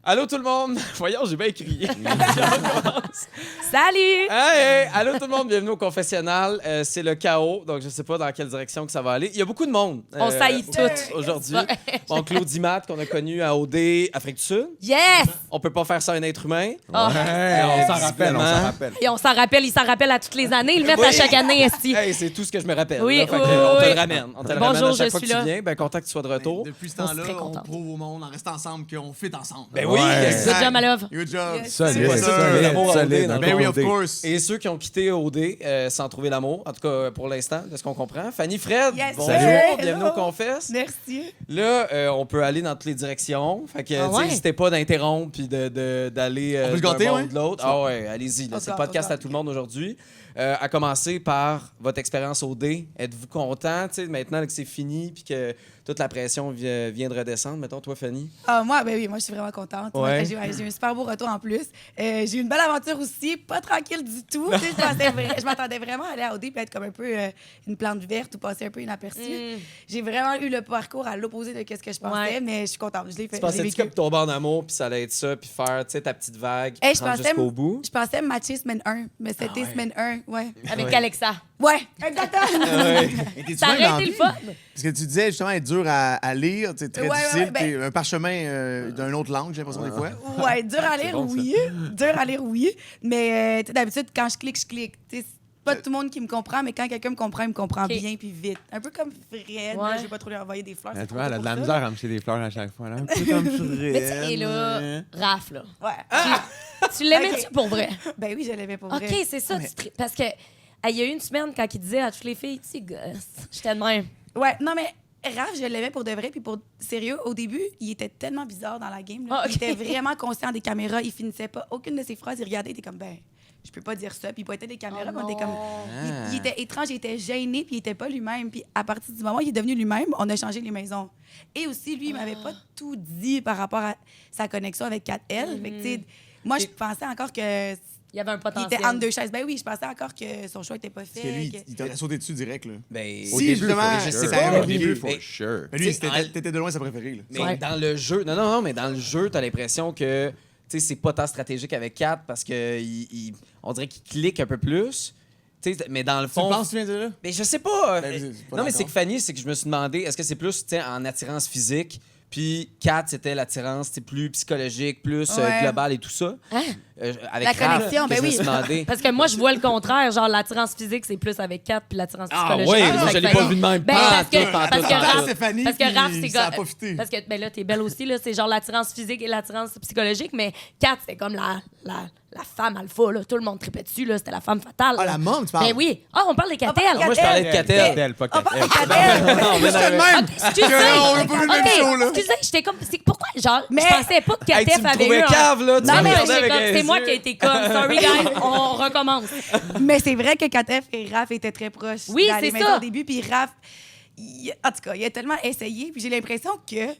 Allô tout le monde! Voyons, j'ai bien crié. Salut! Hey! Allô tout le monde, bienvenue au confessionnal. C'est le chaos, donc je sais pas dans quelle direction que ça va aller. Il y a beaucoup de monde. On saillit toutes. Aujourd'hui. Bon, Claudie Matt, qu'on a connu à OD, Afrique du Sud. Yes! On peut pas faire ça à un être humain. Oh. on s'en rappelle. Et on s'en rappelle, il s'en rappelle à toutes les années. Ils le mettent à chaque année, esti. Hey, c'est tout ce que je me rappelle. Oui, là. Fait que, oui, on te oui. le ramène. On te le Bonjour, ramène à chaque je fois que suis tu là. viens. Ben, content que tu sois de retour. Depuis ce On est temps-là, très on contents. prouve au monde, en restant ensemble, qu'on fit ensemble. Ben oui, Ouais. exact. Good job, Malov. Good job. Yes. Solide, C'est pas ça, trouver l'amour à OD, dans le Ben oui, fond. of course. Et ceux qui ont quitté OD sans trouver l'amour, en tout cas pour l'instant, de ce qu'on comprend. Fanny, Fred, Yes. bonjour, Salut. bienvenue Hello. au Confesse. Merci. Là, on peut aller dans toutes les directions. Fait que, Ah tu sais, ouais? n'hésitez pas d'interrompre puis d'aller On peut se d'un gâter, bord ouais? ou de l'autre. Ah ouais, allez-y. là, On C'est le se gâte, podcast on se à tout le monde aujourd'hui. À commencer par votre expérience OD. Êtes-vous content, tu sais, maintenant que c'est fini puis que toute la pression vient de redescendre? Mettons, toi, Fanny. Ah, moi, ben oui, moi, je suis vraiment contente. Moi, Ouais. j'ai eu un super beau retour en plus. J'ai eu une belle aventure aussi, pas tranquille du tout. Tu sais, je m'attendais vraiment à aller à OD et être comme un peu une plante verte ou passer un peu inaperçue. J'ai vraiment eu le parcours à l'opposé de ce que je pensais, Ouais. mais je suis contente. Je l'ai fait. Tu je l'ai pensais-tu vécu. comme tomber en amour puis ça allait être ça puis faire, tu sais, ta petite vague Hey, je prendre pensais- jusqu'au bout? Je pensais matcher semaine 1, mais c'était Ah ouais. semaine 1. Ouais. Avec Ouais. Alexa. Ouais, exactement. Ouais. Et t'es-tu Ça même dans aurait été le la fun. vie? Parce que tu disais justement être dur à lire, c'est très Ouais, ouais, difficile. ouais, ben- T'es un parchemin d'une autre langue, j'ai l'impression des fois. Ouais, dur à lire, bon, ça. oui. Dur à lire, oui. Mais tu sais, d'habitude, quand je clique, je clique. Tu sais, c'est pas tout le monde qui me comprend, mais quand quelqu'un me comprend, il me comprend Ok. bien puis vite. Un peu comme Fred. Ouais. Là, je vais pas trop lui envoyer des fleurs. Mais c'est tu vois, elle a trop de la pour misère à me jeter des fleurs à chaque fois. Là. Un peu comme Fred. Mais tu sais, là, Raph, là. ça. Ouais. Tu l'aimais-tu Ok. pour vrai? Ben oui, je l'aimais pour vrai. OK, c'est ça. Parce que il y a eu une semaine quand il disait à toutes les filles, tu gosses. J'étais de même. Ouais, non, mais Raph, je l'aimais pour de vrai. Puis pour sérieux, au début, il était tellement bizarre dans la game. Là. Ah, ok. Il était vraiment conscient des caméras. Il finissait pas aucune de ses phrases. Il regardait, il était comme, ben, je peux pas dire ça. Puis il pointait des caméras. puis on était comme. Il était étrange, il était gêné, puis il était pas lui-même. Puis à partir du moment où il est devenu lui-même, on a changé les maisons. Et aussi, lui, il m'avait pas tout dit par rapport à sa connexion avec 4L. Fait que, tu sais, moi, je pensais encore que. Il y avait un Il potentiel. était entre deux chaises. Ben oui, je pensais encore que son choix était pas fait. Parce que lui, que- il t'aurait sauté dessus direct. Là. Ben, Au début, justement, je sais c'est pas. pas Au début, for mais- sure. Mais lui, Tu sais, t'étais de loin sa préférée. Là. Mais Ouais. dans le jeu, non, mais dans le jeu, t'as l'impression que tu sais, c'est pas tant stratégique avec 4 parce que on dirait qu'il clique un peu plus. Tu sais, mais dans le Tu fond. penses que tu viens de là? Mais je sais pas. Ben, c'est pas non, mais d'accord. c'est que Fanny, c'est que je me suis demandé, est-ce que c'est plus tu sais, en attirance physique, puis 4, c'était l'attirance tu sais, plus psychologique, plus Ouais. globale et tout ça. Hein? Avec La Raph, connexion, que ben je me oui. suis demandé. Parce que moi, je vois le contraire. Genre, l'attirance physique, c'est plus avec 4, puis l'attirance Ah psychologique. ouais, c'est moi, avec je l'ai Fanny. pas vu de même. Ben, Pas parce en que- tout, pas en parce tout, que pas en Raph- tout. Stéphanie, Parce que Raph, c'est ça a comme- pas fité. Parce que, ben là, t'es belle aussi, là. C'est genre l'attirance physique et l'attirance psychologique, mais 4, c'est comme la femme alpha, là. Tout le monde tripait dessus, là. C'était la femme fatale. Ah, là. la môme, tu parles? Ben oui. Ah, on parle des parle catelles. des Moi, je parlais de Catel. Catel. Catel, pas On parle de Catel. 4L. Non, mais C'était le même! Excusez. On a pas vu le même show, là. Excusez, j'étais comme. C'est pourquoi, genre, Mais- je pensais pas que Hey, tu Katef me avait trouvais eu. un- cave, là. Tu Non, me mais regardais j'étais avec comme, un c'est moi yeux. qui ai été comme. Sorry, guys, on recommence. Mais c'est vrai que Katef et Raph étaient très proches. Oui, dans les c'est maisons ça. Au début, puis Raph, en tout cas, il a tellement essayé, puis j'ai l'impression que.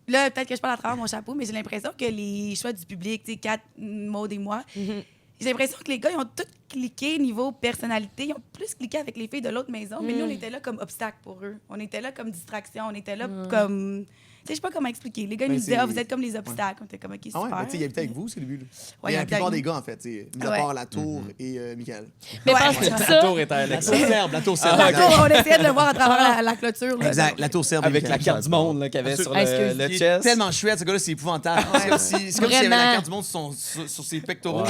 Là, peut-être que je parle à travers mon chapeau, mais j'ai l'impression que les choix du public, tu sais, Kat, Maud et moi, j'ai l'impression que les gars, ils ont tous cliqué niveau personnalité. Ils ont plus cliqué avec les filles de l'autre maison, mais nous, on était là comme obstacle pour eux. On était là comme distraction, on était là comme. Tu sais, je sais pas comment expliquer. Les gars, ils Ben, nous disaient, c'est- ah, vous êtes comme les obstacles. On était comme, OK, super. Ah ouais, mais tu sais, il habitait avec vous, c'est le but. Là. Ouais, Et il la habitait plupart avec des nous. gars, en fait, tu sais, mis à Ouais. part la tour et Michael. Mais Ouais. penses-tu que La ça. tour était à La Alex. tour serbe, la tour serbe. La tour, on essayait de le voir à travers la clôture. là. Exact, la tour serbe. Avec et la Michael. carte du monde là, qu'il y avait sur Excuse. le Il est chest. tellement chouette, ce gars-là, c'est épouvantable. C'est comme c'est comme s'il y avait la Vraiment. carte du monde sur ses pectoraux.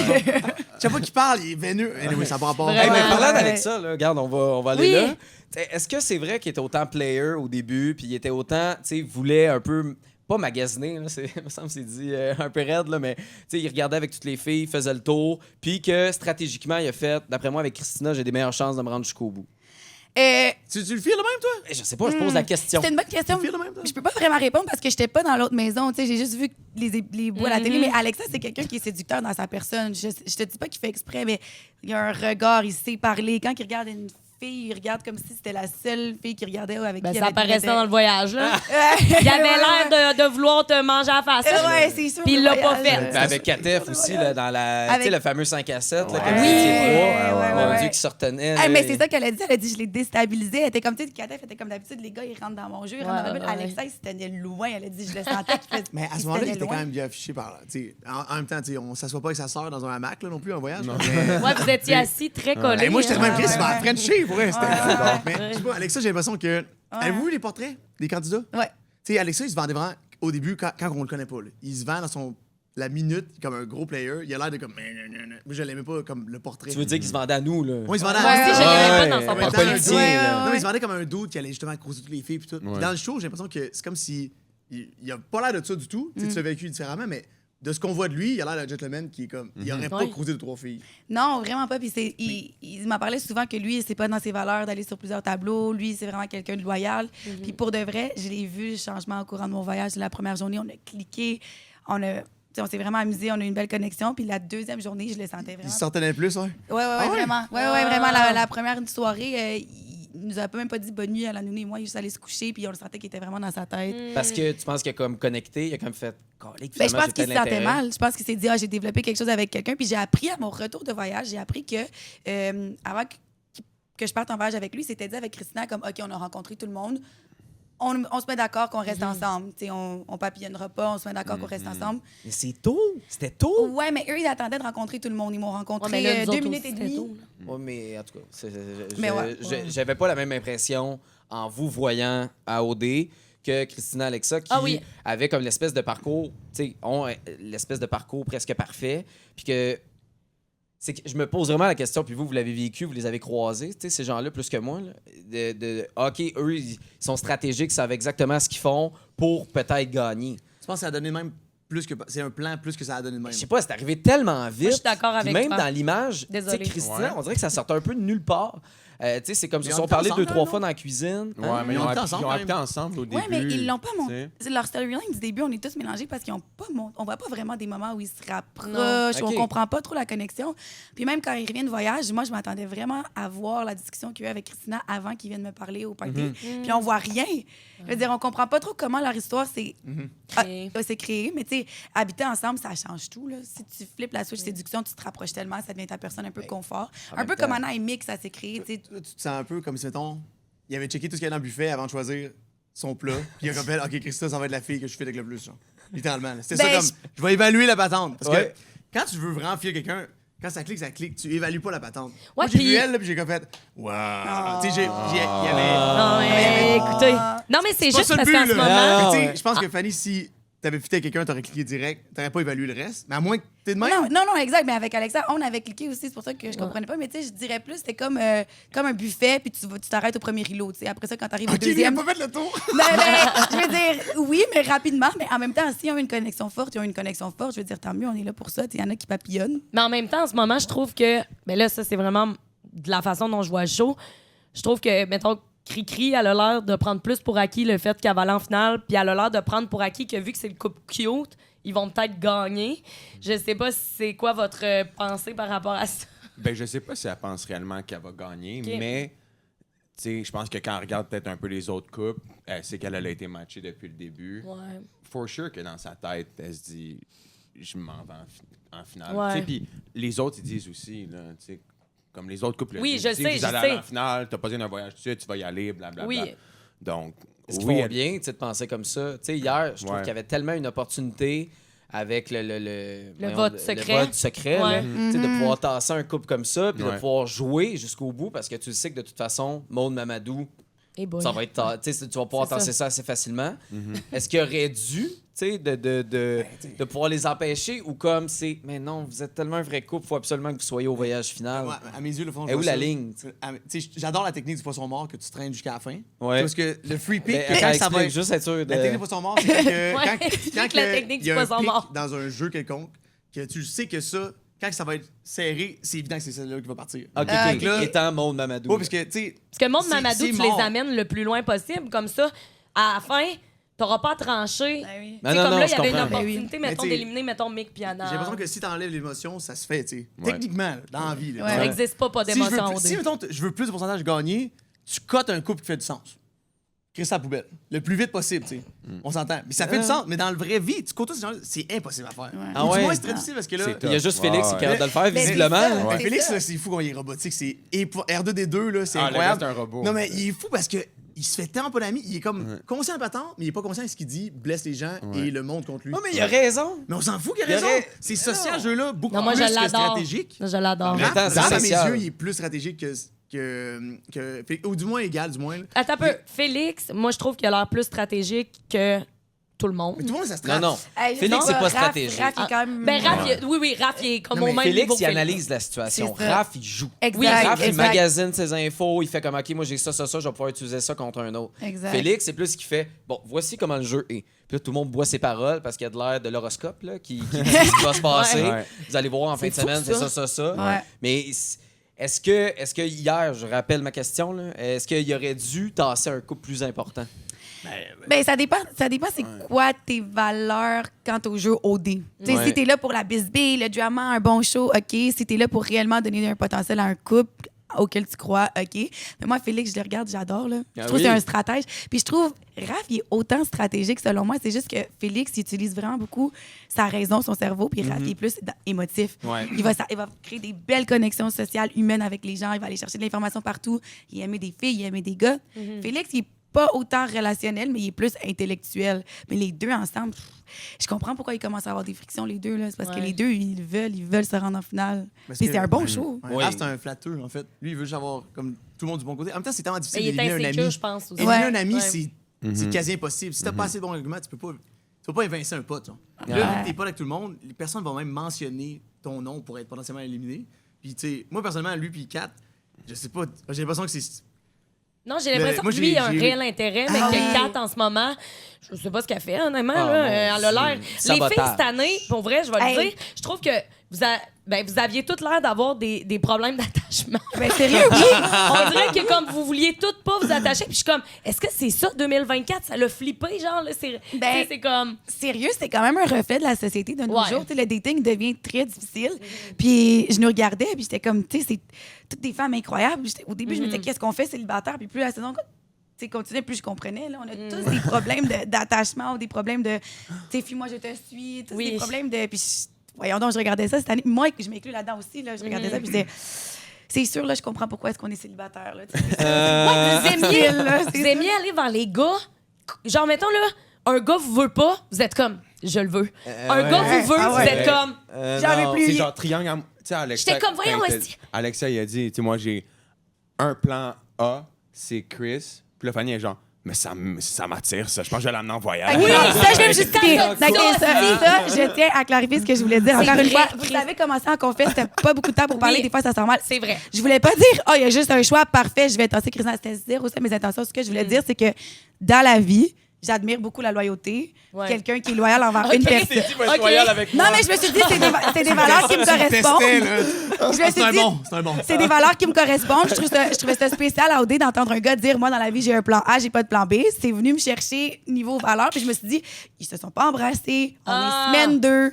Chaque fois qu'il parle, il est veineux. Anyway, ça n'a pas rapport. Hey, mais Vraiment. parlant Ouais. d'Alexa, là, regarde, on va aller Oui. là. T'sais, est-ce que c'est vrai qu'il était autant player au début, puis il était autant, tu sais, voulait un peu, pas magasiner, là, il me semble que c'est dit un peu raide, là, mais tu sais, il regardait avec toutes les filles, il faisait le tour, puis que stratégiquement, il a fait, d'après moi, avec Christina, j'ai des meilleures chances de me rendre jusqu'au bout. Tu le files le même, toi? Et je sais pas, je pose la question. C'est une bonne question. Tu le fais le même, toi? Je peux pas vraiment répondre parce que j'étais pas dans l'autre maison. Tu sais, j'ai juste vu les bouts à la télé. Mais Alexa, c'est quelqu'un qui est séducteur dans sa personne. Je te dis pas qu'il fait exprès, mais il y a un regard, il sait parler. Quand il regarde une filles, ils regardent comme si c'était la seule fille qui regardait avec Ben, qui ça il apparaissait dans le voyage, là. Il Il avait l'air de vouloir te manger à la face. Ouais, c'est sûr. Puis il l'a pas fait. Ben, avec Katef aussi, là, dans la, Avec- tu sais, le fameux 5 à 7, là, Ouais. comme Oui. vous étiez Ouais, trois. ouais, Mon ouais. Dieu, qui se retenait. Ah, là, mais et- c'est ça qu'elle a dit. Elle a dit, je l'ai déstabilisé. Elle était comme, tu sais, Katef était comme d'habitude, les gars, ils rentrent dans mon jeu, ils rentrent dans ma bulle. Ouais, ouais. Alexa, il se tenait loin. Elle a dit, je le sentais qu'il faisait. Mais à ce moment-là, il était quand même bien affiché par là. En même temps, on s'assoit pas avec sa sœur dans un hamac là, non plus en voyage. Mais... Ouais, vous étiez assis très collés. Hey, moi, j'étais hein. même Chris, ouais, il m'a ouais. Frenché pour vrai. C'était Ouais. Mais je sais pas, Alexa, j'ai l'impression que. Avez-vous vu les portraits des candidats? Ouais. Tu sais, Alexa, il se vendait vraiment au début quand on le connaît pas. Là. Il se vend dans la minute comme un gros player. Il a l'air de comme. Moi, je l'aimais pas comme le portrait. Tu veux dire qu'il se vendait à nous, là? Moi, il se vendait Ouais, à Si, je ouais, l'aimais ouais, pas dans son ouais, portrait. pas le tien, Ouais, là. ouais, Non, ouais. il se vendait comme un dude qui allait justement croiser toutes les filles puis tout. Puis Ouais. dans le show, j'ai l'impression que c'est comme si il a pas l'air de ça du tout. Tu sais, tu l'as vécu différemment, mais de ce qu'on voit de lui, il a l'air d'un gentleman qui est comme. Il aurait pas Ouais. croisé de 3 filles. Non, vraiment pas. Puis il m'en parlait souvent que lui, c'est pas dans ses valeurs d'aller sur plusieurs tableaux. Lui, c'est vraiment quelqu'un de loyal. Puis pour de vrai, je l'ai vu, le changement au courant de mon voyage. La première journée, on a cliqué, on s'est vraiment amusé, on a eu une belle connexion. Puis la deuxième journée, je le sentais Il vraiment. se sortait plus, ouais. Ouais, ouais? vraiment. Ouais, vraiment. La première soirée, il nous a même pas dit bonne nuit à la nounou et moi. Il est juste allé se coucher, puis on le sentait qu'il était vraiment dans sa tête. Parce que tu penses qu'il a comme connecté, il a comme fait. Calique, Ben, je finalement, pense qu'il j'ai se peut-être sentait l'intérêt. mal. Je pense qu'il s'est dit, j'ai développé quelque chose avec quelqu'un. Puis j'ai appris à mon retour de voyage, j'ai appris que avant que je parte en voyage avec lui, c'était dit avec Christina comme, OK, on a rencontré tout le monde. On se met d'accord qu'on reste ensemble. Tu sais, on papillonnera pas, on se met d'accord qu'on reste ensemble. Mais c'est tôt. C'était tôt. Ouais, mais eux, ils attendaient de rencontrer tout le monde. Ils m'ont rencontré Ouais, mais là, nous 2 autres minutes et aussi, c'était demie. tôt, là. Ouais, mais en tout cas, Mais ouais. j'avais pas la même impression en vous voyant à OD que Christina Alexa qui Ah oui. avait comme l'espèce de parcours, tu sais, ont l'espèce de parcours presque parfait, puis que c'est que je me pose vraiment la question, puis vous l'avez vécu, vous les avez croisés, tu sais, ces gens-là plus que moi, là, OK, eux, ils sont stratégiques, ils savent exactement ce qu'ils font pour peut-être gagner. Tu penses que ça a donné même plus que. C'est un plan plus que ça a donné de même. Je sais pas, c'est arrivé tellement vite. Moi, je suis d'accord Puis avec même toi. dans l'image, tu sais, Désolée. Christina, Ouais. on dirait que ça sortait un peu de nulle part. Tu sais, c'est comme Mais si on on se était parlait ensemble, 2-3 non? fois dans la cuisine. Ouais, Hein? mais Ils ils ont ont été ensemble, ils ont quand habité même. ensemble au début. Ouais, mais ils l'ont pas tu monté. sais. Leur storyline du début, on est tous mélangés parce qu'ils ont pas on voit pas vraiment des moments où ils se rapprochent, Non. où OK. on comprend pas trop la connexion. Puis même quand ils reviennent de voyage, moi, je m'attendais vraiment à voir la discussion qu'il y a eu avec Christina avant qu'ils viennent me parler au party. Puis on voit rien. Je veux dire, on comprend pas trop comment leur histoire s'est s'est créée. Mais tu sais, habiter ensemble, ça change tout. Là. Si tu flippes la switch séduction, tu te rapproches tellement, ça devient ta personne un peu confort. en Un même peu temps- comme Anna et Mick, ça s'est créé. Tu sais. Toi, tu te sens un peu comme si, mettons, il avait checké tout ce qu'il y avait dans le buffet avant de choisir son plat. Puis il a rappelé, OK, Christa, ça va être la fille que je fais avec le plus. Genre. Littéralement. là. C'était Ben, ça comme, je vais évaluer la patente. Parce Ouais. que quand tu veux vraiment fier quelqu'un, quand ça clique, tu évalues pas la patente. Ouais, Moi, j'ai puis- vu elle, là, puis j'ai comme fait, waouh. Tu sais, il y avait. Non, mais écoutez. Non, mais c'est pas juste ça le parce but, qu'en ce là. moment. Ah, Mais tu sais, ouais. je pense que Fanny, si t'avais fité avec quelqu'un, t'aurais cliqué direct, t'aurais pas évalué le reste. Mais à moins que t'es de même. Non, exact. Mais avec Alexa, on avait cliqué aussi. C'est pour ça que je comprenais pas. Mais tu sais, je dirais plus, c'était comme un buffet, puis tu t'arrêtes au premier îlot. Tu sais. Après ça, quand t'arrives au OK, il deuxième. va pas mettre le tour. Non, mais, je veux dire, oui, mais rapidement. Mais en même temps, s'ils ont une connexion forte, ils ont une connexion forte. Je veux dire, tant mieux, on est là pour ça. Il y en a qui papillonnent. Mais en même temps, en ce moment, je trouve que. Mais là, ça, c'est vraiment de la façon dont je vois le show. Je trouve que, mettons, Cricri, elle a l'air de prendre plus pour acquis le fait qu'elle va aller en finale, puis elle a l'air de prendre pour acquis que vu que c'est le couple cute, ils vont peut-être gagner. Je sais pas si c'est quoi votre pensée par rapport à ça. Ben, je sais pas si elle pense réellement qu'elle va gagner, Ok. mais tu sais, je pense que quand elle regarde peut-être un peu les autres couples, elle sait qu'elle a été matchée depuis le début. Ouais. For sure que dans sa tête, elle se dit je m'en vais en finale. Ouais. Tu sais, puis les autres, ils disent aussi, là, tu sais, comme les autres couples. Oui, ils je disent, sais, vous je allez sais. aller en finale, t'as pas besoin d'un voyage tout de suite, tu vas y aller, blablabla. Oui. Donc, Est-ce qu'ils oui, font elle- bien tu sais, de penser comme ça? Tu sais, hier, je trouve Ouais. qu'il y avait tellement une opportunité avec le vote secret. Le vote secret, Ouais. là. Tu sais, de pouvoir tasser un couple comme ça, puis de Ouais. pouvoir jouer jusqu'au bout, parce que tu sais que de toute façon, Maud Mamadou, Et boy. ça va être tu sais, tu vas pouvoir C'est ça. tasser ça assez facilement. Est-ce qu'il aurait dû, tu sais, de pouvoir les empêcher, ou comme c'est, mais non, vous êtes tellement un vrai couple, il faut absolument que vous soyez au voyage final. Ouais, à mes yeux, le fond, Et je où vois la ça. ligne? Tu sais, j'adore la technique du poisson mort que tu traînes jusqu'à la fin. Ouais. Parce que le free pick, Ben, que quand ça va explique, être. juste être sûr de... La technique du poisson mort, c'est que Ouais, quand explique la technique il y a du un poisson pic mort. dans un jeu quelconque, que tu sais que ça, quand ça va être serré, c'est évident que c'est celle-là qui va partir. OK, Ah, OK. là- Étant Maud Mamadou. Ouais, parce que, tu sais. Parce que le monde c'est- Mamadou, c'est tu mort. les amènes le plus loin possible. Comme ça, à la fin, t'auras pas à trancher. Ben oui. Ben Tu sais, non, comme non, là, il je y avait une comprends. opportunité, Mais mettons, t'sais, d'éliminer, mettons, Mick puis Anna. J'ai l'impression que si t'enlèves l'émotion, ça se fait, tu sais. Ouais. Techniquement, là, dans la vie. Là, Ouais. Ça tu sais. n'existe pas Si je veux d'émotion plus- au si, dé. mettons, je veux plus de pourcentage gagné, tu cotes un couple qui fait du sens. Crée ça à la poubelle. Le plus vite possible, tu sais. On s'entend. Mais ça fait du sens. Mais dans le vrai vie, tu côtoies ces gens-là, c'est impossible à faire. Ah Ou du ouais? moins, c'est très difficile parce que là. C'est Il y a juste Ouais, Félix qui est capable de le faire, Mais visiblement. c'est ça. là. Ouais, C'est Félix, ça. là, c'est fou quand il est robotique. C'est R2D2, là, c'est Ah, le incroyable. gars, c'est un robot. Non, mais il est fou parce que il se fait tellement pas d'amis. Il est comme conscient patent, mais il est pas conscient de ce qu'il dit, blesse les gens et le monde contre lui. Non, mais il a raison. Mais on s'en fout qu'il a Il raison. aurait- C'est social, ce jeu-là, beaucoup Non, moi, plus je que l'adore. stratégique. Je l'adore. Mais attends, c'est Dans mes social. yeux, il est plus stratégique ou du moins égal, du moins. là. Attends un peu. Félix, moi, je trouve qu'il a l'air plus stratégique que tout le monde. Mais tout le monde, ça se Non, traite. non. Hey, Félix, non, c'est pas Raph, stratégique. Raph, il est quand même. Ben, Raph, oui, Raph, il est comme Non, au mais même Félix, niveau. il que analyse la situation. C'est ça. Raph, il joue. Exact, Oui, Raph, il exact. magasine ses infos, il fait comme, OK, moi j'ai ça, je vais pouvoir utiliser ça contre un autre. Exact. Félix, c'est plus qu'il fait, bon, voici comment le jeu est. Puis là, tout le monde boit ses paroles parce qu'il y a de l'air de l'horoscope là, qui dit ce qui va se passer. Ouais. Vous allez voir en fin de fou, semaine, c'est ça. ça. Ouais. Mais est-ce que hier, je rappelle ma question, là, est-ce qu'il aurait dû tasser un couple plus important? Ben, ça dépend c'est quoi tes valeurs quant au jeu OD. Tu sais, Ouais. si t'es là pour la bisbille, le drama, un bon show, OK. Si t'es là pour réellement donner un potentiel à un couple auquel tu crois, OK. Mais moi, Félix, je le regarde, j'adore, là. Je Ah trouve oui. que c'est un stratège. Puis je trouve, Raph, il est autant stratégique, selon moi. C'est juste que Félix, il utilise vraiment beaucoup sa raison, son cerveau, puis Raph, il est plus émotif. Ouais. Il va créer des belles connexions sociales, humaines avec les gens. Il va aller chercher de l'information partout. Il aime des filles, il aime des gars. Félix, il est pas autant relationnel, mais il est plus intellectuel. Mais les deux ensemble, je comprends pourquoi ils commencent à avoir des frictions, les deux. Là. C'est parce que Ouais. les deux, ils veulent se rendre en finale. Parce Puis que- c'est un bon show. Ouais, Oui. Raph, c'est un flatteur, en fait. Lui, il veut juste avoir comme tout le monde du bon côté. En même temps, c'est tellement difficile Mais il est d'éliminer un insécure, ami. je pense aussi. Éliminer Ouais. un ami, Ouais. c'est quasi impossible. Si t'as pas assez de bons arguments, tu peux pas évincer un pote. Genre. Là, Ouais. vu que t'es pas avec tout le monde, les personnes vont même mentionner ton nom pour être potentiellement éliminé. Puis, tu sais, moi, personnellement, lui puis Kat, je sais pas, j'ai l'impression que c'est... Non, j'ai Mais l'impression moi, que lui, il a un j'ai- réel intérêt, mais Ah que oui. Kat, en ce moment, je sais pas ce qu'elle fait, honnêtement. Ah, là, non, elle a l'air. c'est Les filles, sabotage. cette année, pour vrai, je vais Hey. le dire, je trouve que vous aviez toutes l'air d'avoir des problèmes d'attachement. Ben, sérieux, oui. On dirait que comme vous vouliez toutes pas vous attacher, puis je suis comme, est-ce que c'est ça, 2024? Ça l'a flippé, genre, là, c'est tu sais, c'est comme... Sérieux, c'est quand même un reflet de la société de nos Ouais. jours. Tu sais, le dating devient très difficile. Puis je nous regardais, puis j'étais comme, tu sais, c'est toutes des femmes incroyables. Au début, je me disais, qu'est-ce qu'on fait célibataire? Puis plus la saison continuait, plus je comprenais. Là. On a tous des problèmes d'attachement ou des problèmes de, tu sais, fuis-moi, je te suis. Tous Oui. des problèmes de. Puis voyons donc, je regardais ça cette année. Moi, je m'inclus là-dedans aussi. Là, je regardais ça, puis je disais, c'est sûr, là, je comprends pourquoi est-ce qu'on est célibataire. Là, tu sais, c'est ça. Ouais, vous aimiez, difficile, là, c'est vous aimiez aller vers les gars. Genre, mettons, là, un gars vous veut pas, vous êtes comme, je le veux. Un gars vous veut, Ah vous ouais. êtes comme, J'en veux non. plus. C'est genre triangle. Tu sais, Alexa. J'étais comme, voyons, quand il esti. Alexa, il a dit, tu sais, moi, j'ai un plan A, c'est Chris. Puis là, Fanny est genre, mais ça m'attire, ça. Je pense que je vais l'amener en voyage. Oui, ça, je vais me justifier. ça, Je tiens à clarifier ce que je voulais dire. C'est Encore une vrai, fois, vous savez comment c'est en confesse, c'était pas beaucoup de temps pour parler, Oui. des fois ça sent mal. c'est vrai. Je voulais pas dire, oh, il y a juste un choix parfait, je vais tasser Christian. C'était zéro ça mes intentions. Ce que je voulais dire, c'est que dans la vie, j'admire beaucoup la loyauté. Ouais. Quelqu'un qui est loyal envers Ok. une personne. Il va être Ok. loyal avec Non, moi. mais je me suis dit, c'est des valeurs qui me correspondent. Je me C'est suis un dit, bon, c'est un bon. c'est des valeurs qui me correspondent. Je trouvais ça spécial à OD d'entendre un gars dire, moi, dans la vie, j'ai un plan A, j'ai pas de plan B. C'est venu me chercher niveau valeurs. Puis je me suis dit, ils se sont pas embrassés. On Ah. est semaine 2.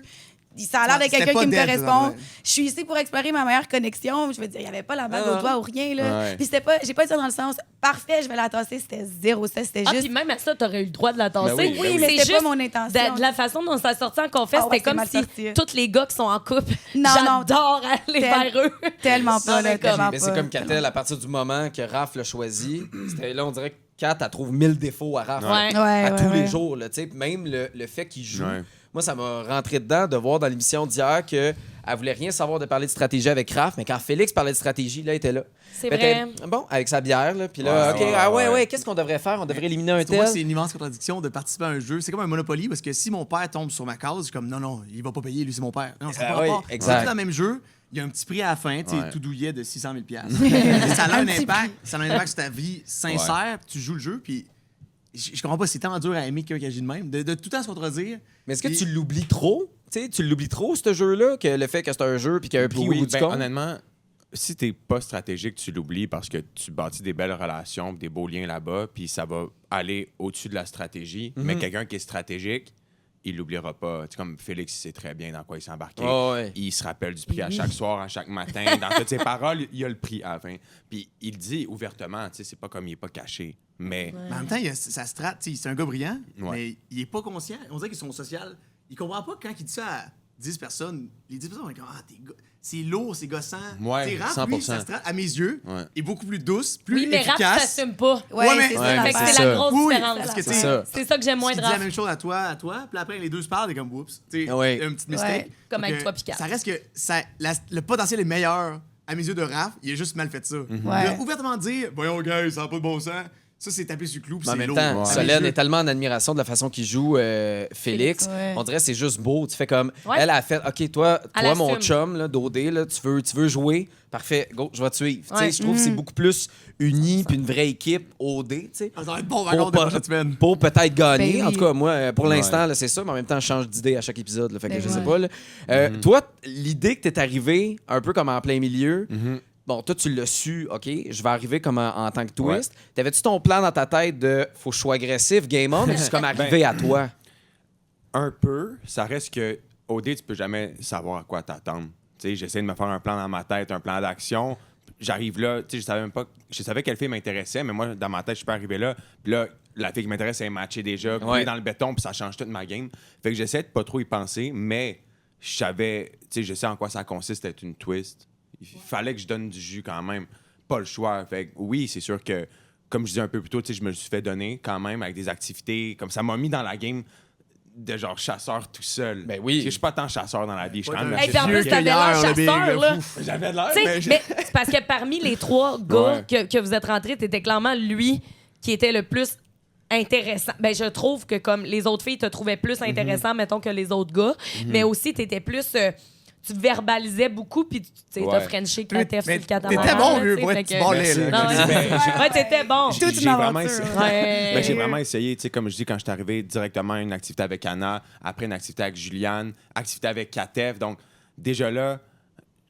Ça a l'air de C'était quelqu'un pas qui me dead, correspond. ouais. Je suis ici pour explorer ma meilleure connexion. Je veux dire, il n'y avait pas la bague Ah. au doigt ou rien. Là. Ouais. Puis c'était pas, j'ai pas dit ça dans le sens parfait, je vais la tasser. C'était zéro ça. C'était Ah, juste. puis même à ça, t'aurais eu le droit de la tasser. Ben oui, oui, mais c'est c'était pas juste mon intention. de la façon dont ça sortit en confesse, Ah ouais, c'était comme c'est mal si sorti. tous les gars qui sont en couple, Non, non. j'adore aller vers eux. Tellement Non, pas, mais là, comme- tellement Mais pas. c'est comme Catel, à partir du moment que Raph l'a choisi, c'était là, on dirait que Kat, elle trouve 1000 défauts à Raph. Ouais. À tous les ouais. jours, là, tu sais. Même le fait qu'il joue. Ouais. Moi, ça m'a rentré dedans de voir dans l'émission d'hier qu'elle voulait rien savoir de parler de stratégie avec Raph, mais quand Félix parlait de stratégie, là, elle était là. C'est Mais vrai. bon, avec sa bière, là, puis là, Ouais, OK, ouais, ouais. qu'est-ce qu'on devrait faire? On devrait éliminer un Pour moi, tel. c'est une immense contradiction de participer à un jeu. C'est comme un Monopoly parce que si mon père tombe sur ma case, je suis comme non, il va pas payer, lui, c'est mon père. Non, ça Ah va oui, pas. exact. C'est dans le même jeu. Il y a un petit prix à la fin, tu sais, Ouais. tout douillet de 600 000 $. Ça a un petit impact. Ça a un impact sur ta vie sincère. Puis tu joues le jeu, puis je comprends pas, c'est tellement dur à aimer quelqu'un qui agit de même. De tout le temps se contredire. Mais est-ce que Puis- tu l'oublies trop? Tu sais, tu l'oublies trop, ce jeu-là, que le fait que c'est un jeu puis qu'il y a un prix Oui, au bout du ben, compte? honnêtement, si t'es pas stratégique, tu l'oublies parce que tu bâtis des belles relations, des beaux liens là-bas, puis ça va aller au-dessus de la stratégie. Mais quelqu'un qui est stratégique, il l'oubliera pas. Tu sais, comme Félix, il sait très bien dans quoi il s'est embarqué. Oh, ouais. Il se rappelle du prix à chaque soir, à chaque matin. Dans toutes ses paroles, il y a le prix à la fin. Puis il dit ouvertement, tu sais, c'est pas comme il est pas caché. Mais Mais en même temps, il y a sa strat, tu sais, c'est un gars brillant, Ouais. mais il est pas conscient. On dirait qu'ils sont social. Il comprend pas quand il dit ça à 10 personnes. Les 10 personnes, on est comme, c'est lourd, c'est gossant. Ouais, Tu sais, Raph, lui, 100%. sa strat, à mes yeux, Ouais. est beaucoup plus douce, plus Oui, mais rap, efficace. s'assume pas. Ouais, Ouais, mais- c'est Ouais, ça. Fait que c'est c'est ça. la grosse Oui, différence. parce que, tu C'est sais, ça. C'est ça que j'aime moins il de dit la rap. même chose à toi, puis après, les deux se parlent, et comme, oups. Tu sais, Ouais. une petite mistake. Ouais. Comme avec Donc, toi, Picard. Ça reste que le potentiel est meilleur à mes yeux de Raph, il a juste mal fait ça. Ouais. Il a ouvertement dire, voyons, gars, ça n'a pas de bon sens. Ça, c'est taper sur le clou, puis Mais en c'est même lourd. temps, Ouais. Solène est tellement en admiration de la façon qu'il joue Félix. Ouais. On dirait que c'est juste beau. Tu fais comme. Ouais. Elle a fait OK, toi Elle mon assume. chum, là, Dodé, là, tu veux jouer. Parfait, go, je vais te suivre. Tu sais, Ouais. je trouve que c'est beaucoup plus uni puis une vraie équipe OD. Tu sais. Ça va être bon vacances de Pour, prochaine semaine. pour peut-être gagner. Ben oui. En tout cas, moi, pour Ouais. l'instant, là, c'est ça, mais en même temps, je change d'idée à chaque épisode. Là, fait que Ben je sais ouais. pas. Là. Toi, l'idée que t'es arrivé un peu comme en plein milieu, bon, toi, tu l'as su, OK, je vais arriver comme en tant que twist. T'avais-tu ton plan dans ta tête de faut que je sois agressif, game on, ou c'est comme arrivé à toi? un peu, ça reste que au dé, tu peux jamais savoir à quoi t'attendre. Tu sais, j'essaie de me faire un plan dans ma tête, un plan d'action. J'arrive là, tu sais, je savais même pas, je savais quelle fille m'intéressait, mais moi, dans ma tête, je suis pas arrivé là. Puis là, la fille qui m'intéresse, elle est matchée déjà, coulée Ouais. dans le béton, puis ça change toute ma game. Fait que j'essaie de pas trop y penser, mais je savais, tu sais, je sais en quoi ça consiste d'être une twist. Il fallait que je donne du jus quand même. Pas le choix. Fait que oui, c'est sûr que, comme je disais un peu plus tôt, tu sais, je me le suis fait donner quand même avec des activités. Comme ça m'a mis dans la game de genre chasseur tout seul. Ben oui. Parce que je suis pas tant chasseur dans la vie. Je suis quand même Hey, puis en Vieux plus, t'avais l'air cueilleur, le big, chasseur, le là. fou. J'avais de l'air, Tu sais, mais mais c'est parce que parmi les trois gars Ouais. que vous êtes rentrés, t'étais clairement lui qui était le plus intéressant. Ben, je trouve que comme les autres filles te trouvaient plus intéressant, mettons, que les autres gars, mais aussi t'étais plus... tu verbalisais beaucoup, puis tu sais, t'as Ouais. frenché Mais Katef sur le catamaran. t'étais bon, là, vieux, tu sais, pour fait être que- balai, là. Non, Merci. mais- ouais, t'étais bon. Toute j'ai une vraiment aventure. essayé. Ouais. Ben, j'ai vraiment essayé, tu sais, comme je dis, quand je suis arrivé directement à une activité avec Anna, après une activité avec Juliane, activité avec Katef. Donc, déjà là,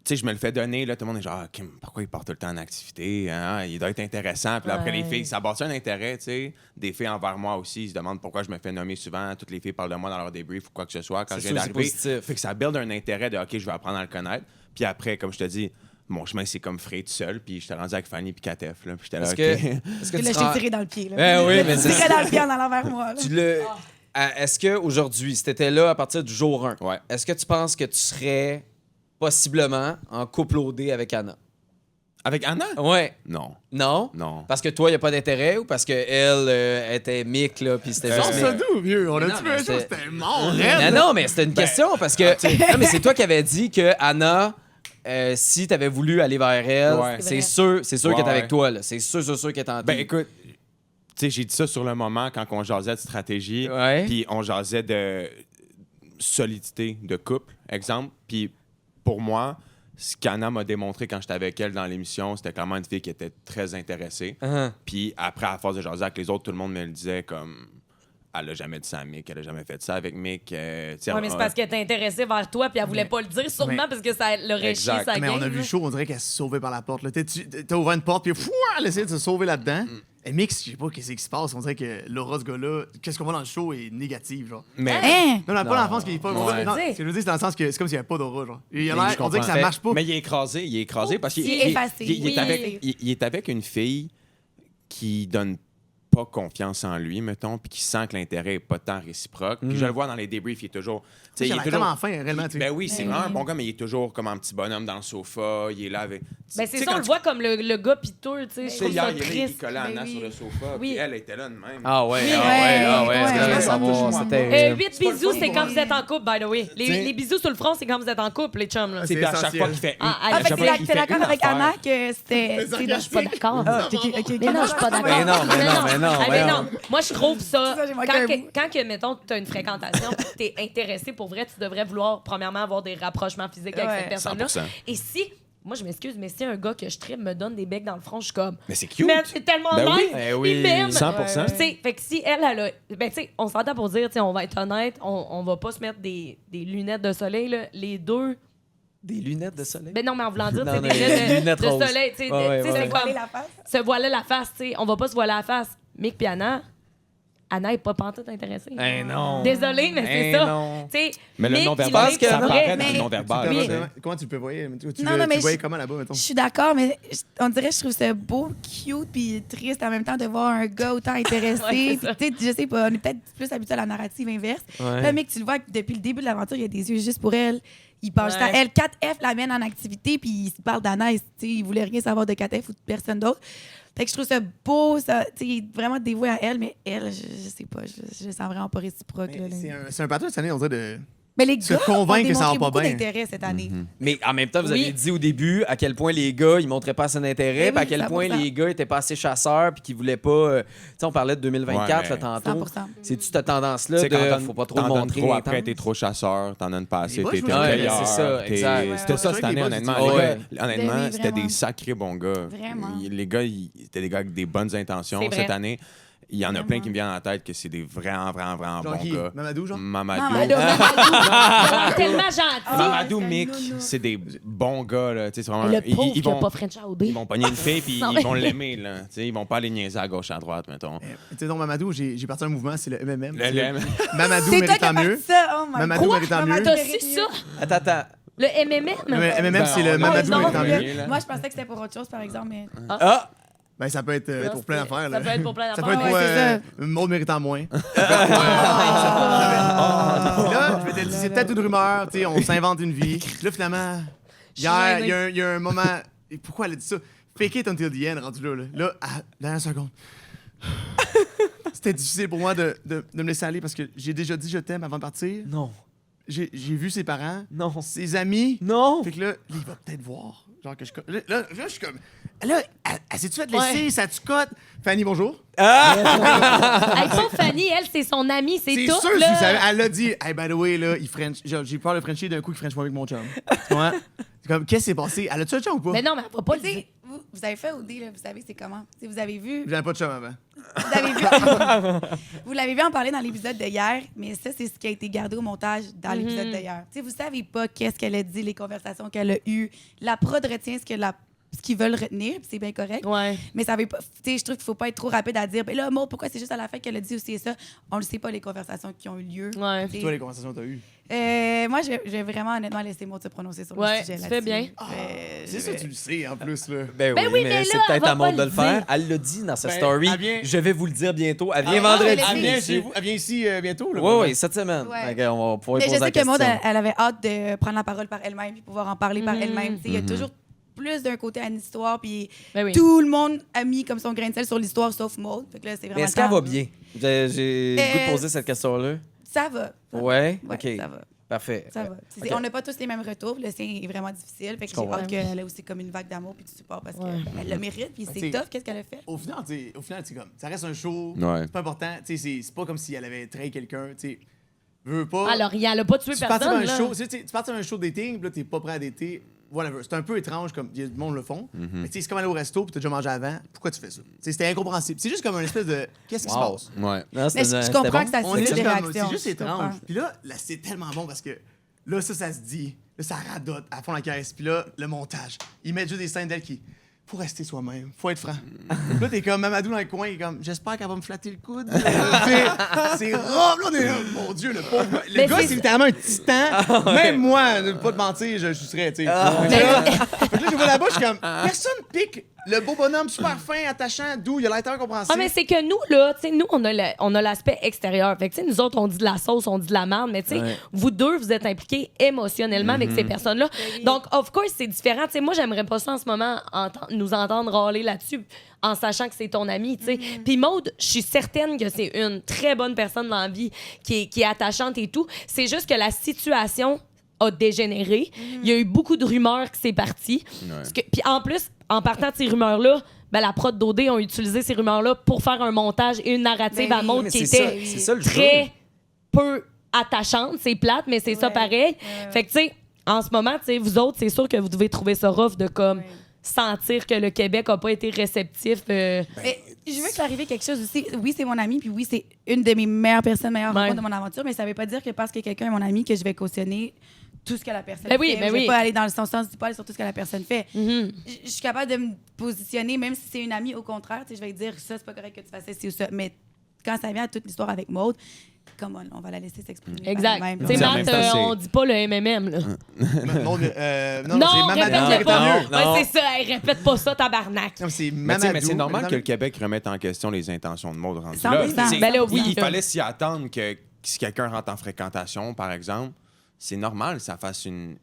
tu sais, je me le fais donner, là, tout le monde est genre, Kim, pourquoi il part tout le temps en activité? Hein? Il doit être intéressant. Puis là, après, les Ouais. filles, ça bâtit un intérêt, tu sais, des filles envers moi aussi. Ils se demandent pourquoi je me fais nommer souvent. Toutes les filles parlent de moi dans leur débrief ou quoi que ce soit quand C'est je viens sûr, c'est d'arriver. positif. Fait que ça build un intérêt de, OK, je vais apprendre à le connaître. Puis après, comme je te dis, mon chemin, c'est comme frayé tout seul. Puis j'étais rendu avec Fanny puis Katef, là. Puis j'étais là, Est-ce OK. que, est-ce que Puis là, tu je rends- t'ai tiré dans le pied. Là. Ben oui, mais Je c'est t'ai tiré ça. dans le pied en allant vers moi. là. tu le... Est-ce qu'aujourd'hui, si tu étais là à partir du jour 1, Ouais. est-ce que tu penses que tu serais possiblement en couple OD avec Anna? Avec Anna? Ouais. Non. Non? Non. Parce que toi, il n'y a pas d'intérêt ou parce qu'elle était mic, là, puis c'était Euh, juste Sors mic? ça d'où, vieux? On Mais a non, tué mais un jour, c'est- c'était mort, Non, raide. non, mais c'était une question parce que. Non, mais c'est toi qui avais dit que Anna, si tu avais voulu aller vers elle, Ouais. c'est vrai. sûr Ouais, qu'elle est avec ouais. toi, là. C'est sûr qu'elle est en Ben écoute, tu sais, j'ai dit ça sur le moment quand on jasait de stratégie, Ouais. puis on jasait de solidité de couple, exemple. Puis pour moi, ce qu'Anna m'a démontré quand j'étais avec elle dans l'émission, c'était clairement une fille qui était très intéressée. Uh-huh. Puis après, à force de jaser avec les autres, tout le monde me le disait comme... Elle a jamais dit ça à Mick, elle a jamais fait ça avec Mick. Tu sais, Ouais, mais c'est parce qu'elle était intéressée vers toi, puis elle voulait pas le dire, sûrement mais- parce que ça l'aurait chié Exact. sa Mais on a game, vu là. le show, on dirait qu'elle s'est sauvée par la porte. là. T'as ouvert une porte, puis fou, elle essaie de se sauver là-dedans. Et Mix, je sais pas qu'est-ce qui se passe. On dirait que l'aura de ce gars-là, qu'est-ce qu'on voit dans le show est négative, genre. Mais Hein? Non, pas dans le sens qu'il est pas. Ouais. Non, ce que je veux dire, c'est dans le sens que c'est comme s'il n'y avait pas d'aura, genre. Il a Mais l'air- je on dirait que ça comprends. marche pas. Mais il est écrasé parce qu'il Il est effacé. il est Oui. avec, il est avec une fille qui donne pas confiance en lui, mettons, puis qui sent que l'intérêt est pas tant réciproque. Puis je le vois dans les débriefs, il est toujours... tu sais, Il a l'air tellement fin, réellement, tu sais. Ben oui, c'est vraiment un bon gars, mais il est toujours comme un petit bonhomme dans le sofa, il est là avec... Ben, c'est ça, on le voit comme le gars piteux, tu sais. Je Tu sais, trouve hier, ça il triste. collait Anna Ben oui. sur le sofa, Oui. puis elle était là de même. Ah ouais, Oui. ah ouais, ah ouais. Ouais, je voulais ouais. savoir, c'était... 8 bisous, c'est quand vous êtes en couple, by the way. Les bisous sur le front, c'est quand vous êtes en couple, les chums, là. Tu sais, puis à chaque essentiel. fois qu'il fait... Ah, à hey, Ah, chaque fait fois que qu'il t'es fait d'accord une avec affaire- Anna que c'était. ça c'est Non, je suis pas d'accord. ok. Mais non, je suis pas d'accord. Mais non, mais non. Ah, mais non. Moi, je trouve ça. Ça, j'ai manqué un bout. Quand que, mettons, tu as une fréquentation, tu es intéressé pour vrai, tu devrais vouloir, premièrement, avoir des rapprochements physiques avec Ouais. cette personne-là. 100%. Et si. Moi, je m'excuse, mais si un gars que je tripe me donne des becs dans le front, je suis comme. Mais c'est cute. Man, c'est tellement Ben oui. nice. Eh oui, Il m'aime. 100%. Puis, tu sais, fait que si elle a. Ben, tu sais, on s'entend pour dire, tu sais, on va être honnête, on va pas se mettre des lunettes de soleil, là. Les deux Des lunettes de soleil? Ben non, mais en voulant dire, Non, c'est non, des lunettes lunettes de roses. soleil. Tu sais, Ouais, tu sais, ouais, c'est ouais. comme Voiler la face. se voiler la face. Tu sais, on va pas se voiler la face. Mick puis Anna n'est pas pantoute intéressée. Eh non. Désolée, mais c'est Eh ça. non. Tu sais, Mais le Mick, non-verbal, il est ça pas paraît vrai. dans le Mais- non-verbal. Oui. tu sais. Comment tu le peux voyer? Tu Non, non, mais le voyais je- comment là-bas, mettons? Je suis d'accord, mais on dirait que je trouve ça beau, cute, puis triste en même temps de voir un gars autant intéressé. Ouais, c'est ça. Puis, tu sais, je sais pas, on est peut-être plus habitué à la narrative inverse. Ouais. Là, mec, tu le vois que depuis le début de l'aventure, il y a des yeux juste pour elle. Il pense juste à Ouais. elle. 4F l'amène en activité, puis il se parle d'Anaïs. Tu sais, il voulait rien savoir de 4F ou de personne d'autre. Fait que je trouve ça beau, ça, tu sais, il est vraiment dévoué à elle, mais elle, je sais pas, je le sens vraiment pas réciproque. Là, là. C'est un pattern cette année, on dirait de. Mais les se gars ont convaincre que ça va démontré pas beaucoup bien. d'intérêt cette année. Mais en même temps, vous Oui. avez dit au début à quel point les gars, ils montraient pas assez d'intérêt, Eh puis à oui, quel point 100%. les gars étaient pas assez chasseurs, puis qu'ils voulaient pas. Tu sais, on parlait de 2024 Ouais, là, mais- tantôt. 100%. C'est-tu cette tendance-là Tu sais, quand de faut pas trop le t'en donnes montrer trop après, intense? t'es trop chasseur, t'en donnes pas assez, Les boys, t'es je t'es me Ouais, meilleur, c'est ça, t'es- exact. C'était ça cette Ouais, année, ouais, honnêtement. ouais. Les gars, honnêtement, Ben oui, c'était vraiment. des sacrés bons gars. Vraiment. Les gars, c'était des gars avec des bonnes intentions C'est vrai. cette année. Il y en a plein Vraiment. qui me viennent en tête que c'est des vraiment Genre bons qui? gars. Mamadou, genre? Mamadou. Mamadou. Mamadou, tellement gentil. Mamadou, c'est un Mick, nounou. c'est des bons gars. Là. Tu sais, c'est vraiment, Le pauvre ils qui a vont, pas French à OD. ils vont pogner une fille puis Non, ils mais- vont l'aimer. Là. Tu sais, ils vont pas aller niaiser à gauche, à droite, mettons. Tu sais, donc, Mamadou, j'ai parti un mouvement, c'est le MMM. Le- le- Mamadou C'est toi qui méritant as mieux. parti ça, oh my Mamadou God. méritant Mamadou mieux. T'as mérite su mieux. ça? Attends. Le MMM? MMM, c'est le Ben, Mamadou non, méritant non, mieux. là. Moi, je pensais que c'était pour autre chose, par exemple, mais... Ah! Ben, ça peut être pour plein d'affaires. Ça peut être pour plein Ça d'affaires. peut être pour ouais, c'est Maud méritant moins. Ah. Puis là, je vais te dire, c'est peut-être une rumeur, tu sais, on s'invente une vie. Puis là, finalement, hier, il y a un moment. Et pourquoi elle a dit ça? Fake it until the end, rendu là. Là, à la dernière seconde. C'était difficile pour moi de me laisser aller parce que j'ai déjà dit je t'aime avant de partir. Non. J'ai vu ses parents, Non. ses amis. Non! Fait que là, il va peut-être voir. Genre que je. Là, je suis comme. Là, elle s'est-tu fait laisser? Ça tu cote? Fanny, bonjour. Hey, pauvre Fanny, elle, c'est son amie, c'est C'est tout. sûr, là. tu savais. Elle l'a dit. Hey, by the way, là, il French. Genre, j'ai peur de Frencher d'un coup qu'il French moi avec mon chum. Tu vois? C'est comme, qu'est-ce qui s'est passé? Elle a-tu un chum ou pas? Mais non, mais elle va pas le Tu sais, dire. vous avez fait OD, là, vous savez c'est comment. Tu sais, vous avez vu... J'avais pas de chum avant. Vous avez vu... vous l'avez vu en parler dans l'épisode de hier, mais ça, c'est ce qui a été gardé au montage dans l'épisode de hier. Tu sais, vous savez pas qu'est-ce qu'elle a dit, les conversations qu'elle a eues. La prod retient ce qu'ils veulent retenir, puis c'est bien correct. Ouais. Mais ça veut pas... Tu sais, je trouve qu'il faut pas être trop rapide à dire, ben là, Maud, pourquoi c'est juste à la fin qu'elle a dit aussi ça? On le sait pas, les conversations qui ont eu lieu. Ouais. Tu sais, Toi, les conversations que t'as eues. moi, je vais vraiment, honnêtement, laisser Maud se prononcer sur Ouais, le sujet tu là-dessus. fais bien. C'est ça, tu le sais, en plus, là. Ben, Ben oui, mais c'est là, peut-être elle va à Maud pas de le le faire. dire. Elle l'a dit dans sa Ben, story. elle vient- Je vais vous le dire bientôt. Elle vient Ah, vendredi. elle Elle vient ici. chez vous. Elle vient ici bientôt, là. Oui, oui, cette semaine. Ouais. Ok, on va pouvoir Mais lui je poser sais la que Maud, question. elle avait hâte de prendre la parole par elle-même puis pouvoir en parler par elle-même. Tu sais, Il y a Mhm. toujours plus d'un côté à une histoire, puis Ben oui. tout le monde a mis comme son grain de sel sur l'histoire, sauf Maud. Fait que là, c'est vraiment Mais est-ce le qu'elle temps. va bien? J'ai le goût de poser cette question-là. Ça va. Ça va. Ouais? Ouais, OK. ça va. Parfait. Ça va. Ok. On n'a pas tous les mêmes retours. Le sien est vraiment difficile. Fait que j'ai comprends. hâte qu'elle ait aussi comme une vague d'amour puis de support parce Ouais. qu'elle le mérite. Puis c'est t'sais, tough. Qu'est-ce qu'elle a fait? Au final, c'est comme, ça reste un show. Ouais. C'est pas important. Tu sais, c'est pas comme si elle avait trahi quelqu'un. Tu sais, veux pas. Alors, elle a pas tué tu partais personne. d'un là. show, tu partais d'un show de dating, puis là, t'es pas prêt à dater. Whatever. C'est un peu étrange, comme du monde le font. Mais tu sais, c'est comme aller au resto, puis t'as déjà mangé avant. Pourquoi tu fais ça? Tu sais, c'était incompréhensible. C'est juste comme une espèce de. Qu'est-ce qui se Wow. passe? Ouais. Non, Mais c'était- je c'était comprends bon? que ça On est suscite juste des comme. réactions. C'est juste je étrange. comprends. Puis là, c'est tellement bon parce que là, ça se dit. Là, ça radote à fond la caisse. Puis là, le montage. Ils mettent juste des scènes d'elle qui. Faut rester soi-même. Faut être franc. Là, t'es comme Mamadou dans le coin. Il est comme, j'espère qu'elle va me flatter le coude. Tu sais, c'est rough. Là, on est là, mon Dieu, le pauvre. Le Mais gars, c'est- c'est littéralement un titan. Même moi, ne pas te mentir, je serais, tu sais. Fait que là, je vois là-bas, je suis comme, personne pique le beau bonhomme super fin, attachant, doux. Il a l'air incompréhensible. Ah, mais c'est que nous, là, tu sais, nous, on a l'aspect extérieur. Fait que, tu sais, nous autres, on dit de la sauce, on dit de la merde, mais tu sais, Ouais. vous deux, vous êtes impliqués émotionnellement avec ces personnes-là. Donc, of course, c'est différent. Tu sais, moi, j'aimerais pas ça en ce moment, nous entendre râler là-dessus en sachant que c'est ton ami, tu sais. Puis Maud, je suis certaine que c'est une très bonne personne dans la vie, qui est attachante et tout. C'est juste que la situation a dégénéré. Il y a eu beaucoup de rumeurs qui c'est parti. Puis en plus, en partant de ces rumeurs-là, ben, la prod d'OD ont utilisé ces rumeurs-là pour faire un montage et une narrative Ben à oui. Maud Mais qui c'est était ça, c'est ça le jeu. très peu attachante. C'est plate, mais c'est ça Ouais. pareil. Ouais. Fait que, tu sais, en ce moment, tu sais, vous autres, c'est sûr que vous devez trouver ça rough de comme Ouais. sentir que le Québec a pas été réceptif. Mais je veux clarifier quelque chose aussi. Oui, c'est mon ami, puis oui, c'est une de mes meilleures personnes, meilleures Ouais. rencontres de mon aventure, mais ça veut pas dire que parce que quelqu'un est mon ami, que je vais cautionner tout ce que la personne Ben oui, fait. ben Je vais oui. pas aller dans le sens du poil sur tout ce que la personne fait. Mhm. Je suis capable de me positionner, même si c'est une amie, au contraire, tu sais, je vais dire ça, c'est pas correct que tu fasses ci ou ça. Mais quand ça vient à toute l'histoire avec Maude, on va la laisser s'exprimer. Exact. par elle-même, Tu sais, là. en Matt, même temps, on dit pas le MMM, là. Non, Non, c'est Mamadou répète-le qui pas. est mieux. Non. Ouais, c'est ça. Hey, répète pas ça, tabarnak. Non, c'est Mais, tu sais, mais c'est Mamadou. normal que le Québec remette en question les intentions de Maude rendu 100%. là. Tu sais, Ben là, oui. il fallait s'y attendre que si quelqu'un rentre en fréquentation, par exemple, c'est normal que ça fasse une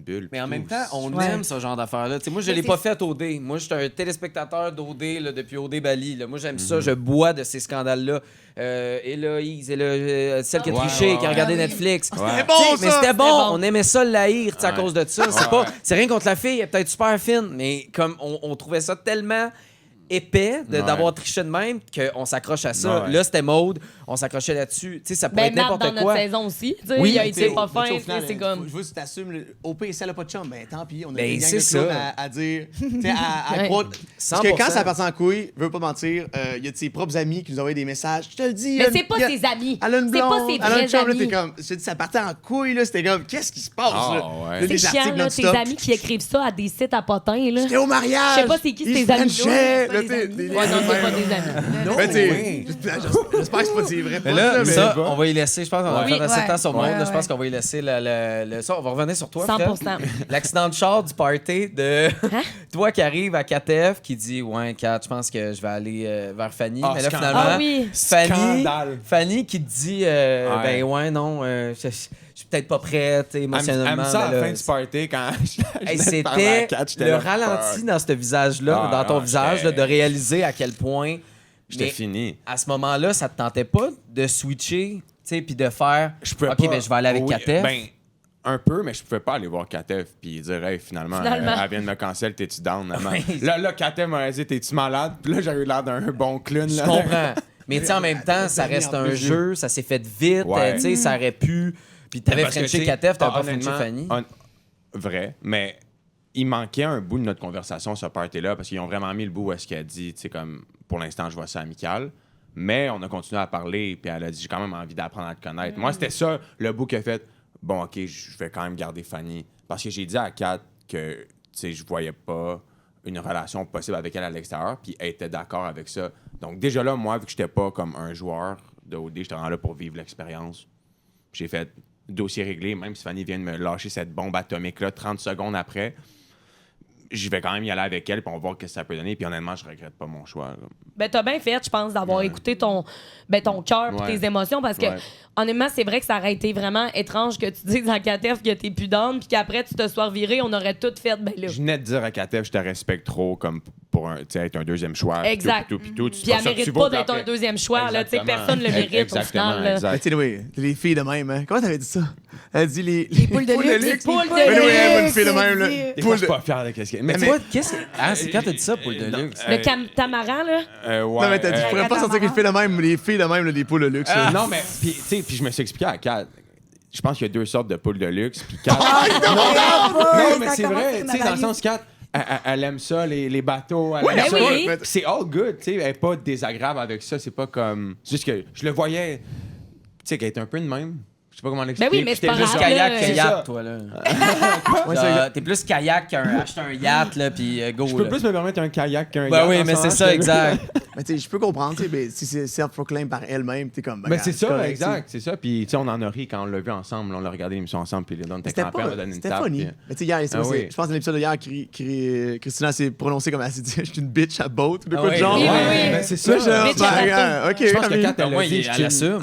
bulle. Mais en pis même tout. temps, on Ouais. aime ce genre d'affaires-là. Tu sais, moi, je Mais l'ai c'est- pas fait OD. Moi, je suis un téléspectateur d'OD là, depuis OD Bali. Là. Moi, j'aime ça. Mhm. Je bois de ces scandales-là. Héloïse, celle qui a Ouais, triché, ouais, qui a regardé ouais. Netflix. Ouais. C'est Tu bon, sais, mais ça! c'était bon. bon. On aimait ça le haïr tu sais, à Ouais. cause de ça. Ouais. C'est rien contre la fille, elle est peut-être super fine, mais comme on trouvait ça tellement épais Ouais. d'avoir triché de même qu'on s'accroche à ça. Ouais. Là, c'était Maude, on s'accrochait là-dessus. Tu sais, ça pourrait Ben, être Matt, dans n'importe notre quoi. saison aussi. Tu sais, Oui, il a mais été t'sais, pas fin. au tu sais, final, c'est comme. Je veux que tu t'assumes. Au pire, si elle a pas de chum, ben tant pis. On a Ben, une gang c'est de clowns ça. à dire. Tu sais, à Ouais. croire. Parce que 100%. quand ça partit en couille, je veux pas mentir, il y a de ses propres amis qui nous envoyaient des messages. Je te le dis. Mais c'est pas ses amis. Elle a une C'est pas blonde, ses elle a un vrais chum, là, amis. t'es comme. Je te dis, ça partait en couille, là. C'était comme, qu'est-ce qui se passe, Ah, là? ouais. Là, C'est des chiant, articles là, tes non-stop. amis qui écrivent ça à des sites à potins, là. J'étais au mariage. Je sais pas c'est qui, Ils tes se amis. frenchaient, C'est là, pas des t'sais, amis. des- Ouais, non, c'est pas des amis. Mais tu sais, oui. j'espère que c'est pas des vrais Mais potes, là, là, mais- ça, on va y laisser. Je pense qu'on a Oui, fait assez de temps sur ouais, Maude. là. Je ouais. pense qu'on va y laisser ça. On va revenir sur toi, 100%. Fred. L'accident de char du party de Hein? toi qui arrive à KTF qui dit ouais, Kat, je pense que je vais aller vers Fanny. Ah, mais là, scandale. finalement, Ah oui. Scandale. Fanny qui te dit ben ouais, non, je suis peut-être pas prête émotionnellement. Aime ça à mais la là, fin du party quand Hey, je venais de parler à c'était Kat, j'étais le là, ralenti fuck. dans ce visage-là, Ah, dans ton non, visage, là, j'étais- de réaliser à quel point. J'étais mais fini. à ce moment-là, ça te tentait pas de switcher, tu sais, puis de faire. Je pouvais OK, pas. ben je vais aller avec Oui, Katef. Ben, un peu, mais je pouvais pas aller voir Katef puis dire, hey, finalement, Finalement. elle vient de me cancel, t'es-tu down? Oui. Là, Katef m'a dit, t'es-tu malade? Puis là, j'ai eu l'air d'un bon clown. Je Là. comprends. Mais tu sais, en même temps, ça Dernier reste en un plus, jeu, ça s'est fait vite, Ouais. tu sais, ça aurait pu. Puis t'avais Parce que, Frenché tu sais, Katef, t'avais pas honnêtement, Frenché Fanny. Vrai, mais il manquait un bout de notre conversation, ce party-là, parce qu'ils ont vraiment mis le bout où est-ce qu'elle a dit, tu sais, comme, pour l'instant, je vois ça amical. Mais on a continué à parler, puis elle a dit, j'ai quand même envie d'apprendre à te connaître. Moi, c'était ça, le bout qui a fait, bon, OK, je vais quand même garder Fanny. Parce que j'ai dit à Kat que, tu sais, je voyais pas une relation possible avec elle à l'extérieur, puis elle était d'accord avec ça. Donc, déjà là, moi, vu que j'étais pas comme un joueur de OD, j'étais vraiment là pour vivre l'expérience. J'ai fait dossier réglé, même si Fanny vient de me lâcher cette bombe atomique-là 30 secondes après, je vais quand même y aller avec elle, puis on va voir ce que ça peut donner. Puis honnêtement, je regrette pas mon choix. Là. Ben, t'as bien fait, je pense, d'avoir Ouais. écouté ton cœur et Ouais. tes émotions parce que, Ouais. honnêtement, c'est vrai que ça aurait été vraiment étrange que tu dises à Katef que t'es plus down puis qu'après tu te sois reviré, on aurait tout fait, ben là. Je venais de dire à Katef, je te respecte trop comme pour être un deuxième choix. Exact. Puis tout. Puis elle mérite pas d'être un deuxième choix, là. Tu sais, Exactement. personne le mérite au Exactement, final. là. exact. Mais tu sais, oui, les filles de même, hein. Comment t'avais dit ça? Elle dit les poules de luxe. Les poules de Mais oui, luxe, elle, une fille de même, là. c'est Des fois, je suis pas fier de qu'est-ce qu'il y a. Mais Mais quoi, qu'est-ce que. Ah, c'est quand t'as dit ça, poule de non, luxe? Le tamaran, là. ouais, Non, mais t'as dit, je pourrais pas sortir avec les filles de même, les filles de même, là, des poules de luxe. là. non, mais puis, tu sais, puis je me suis expliqué à Kat. Je pense qu'il y a deux sortes de poules de luxe. Puis Kat. non, mais c'est vrai. Tu sais, dans le sens, Kat, elle aime ça, les bateaux. Elle Ouais, aime ben ça. oui. C'est all good. Tu sais, elle est pas désagréable avec ça. C'est pas comme. C'est juste que je le voyais. Tu sais, qu'elle était un peu de même. Je sais pas comment l'expliquer. Ben oui, mais c'est J'étais pas juste grave, Kayak là, que c'est yacht, ça. toi, là. Ouais, Genre, t'es plus kayak qu'un acheter un yacht, là, puis go. Je peux là. plus me permettre un kayak qu'un Ben yacht oui, en mais ce c'est moment, ça, je- exact. Mais tu sais, je peux comprendre, tu sais, mais si c'est self-proclaim par elle-même, t'es comme. Mais c'est ça, correct, exact, c'est ça. Puis, tu sais, on en a ri quand on l'a vu ensemble. On a regardé l'émission ensemble, puis on était C'était campés, on a pas. donné une C'était tape. funny. puis- Mais tu sais, hier, Ah oui. je pense dans l'épisode de hier, Christina s'est prononcée comme elle s'est dit, je suis une bitch à boat, ou de Ah quoi de oui, genre. oui, oui, oui. Ben, c'est Là, ça. genre, Bitch à ben, ok, Je pense que Camille. Kat, elle Au moins, l'a dit, elle assume.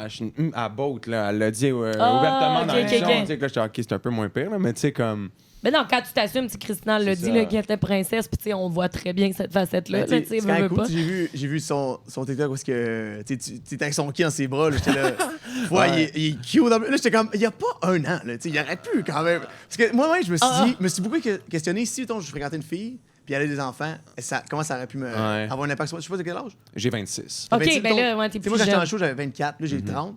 je suis à boat, là. Elle l'a dit Ah, ouvertement dans ok, l'émission. ok, ok. Tu sais, que là, j'étais OK, c'est un peu moins pire, là, mais tu sais, comme. Ben non, quand tu t'assumes, tu sais, Christina l'a C'est dit, ça. là, qu'elle était princesse, puis tu sais, on voit très bien cette facette-là. Ben, là, tu sais, c'est quand même veux cool. pas. J'ai vu son TikTok parce que tu étais avec son qui dans ses bras. Là, j'étais là. Ouais, il est cute. Là, j'étais comme, il y a pas un an. Là, il aurait pu quand même. Parce que moi, je me suis dit, je me suis beaucoup questionné si mettons, je fréquentais une fille puis elle a des enfants, comment ça aurait pu avoir un impact sur moi. Je sais pas de quel âge. J'ai 26. OK, Ben, ben là, ouais, t'es Tu sais, plus moi, quand j'étais jeune. en show, j'avais 24. Là, j'ai 30.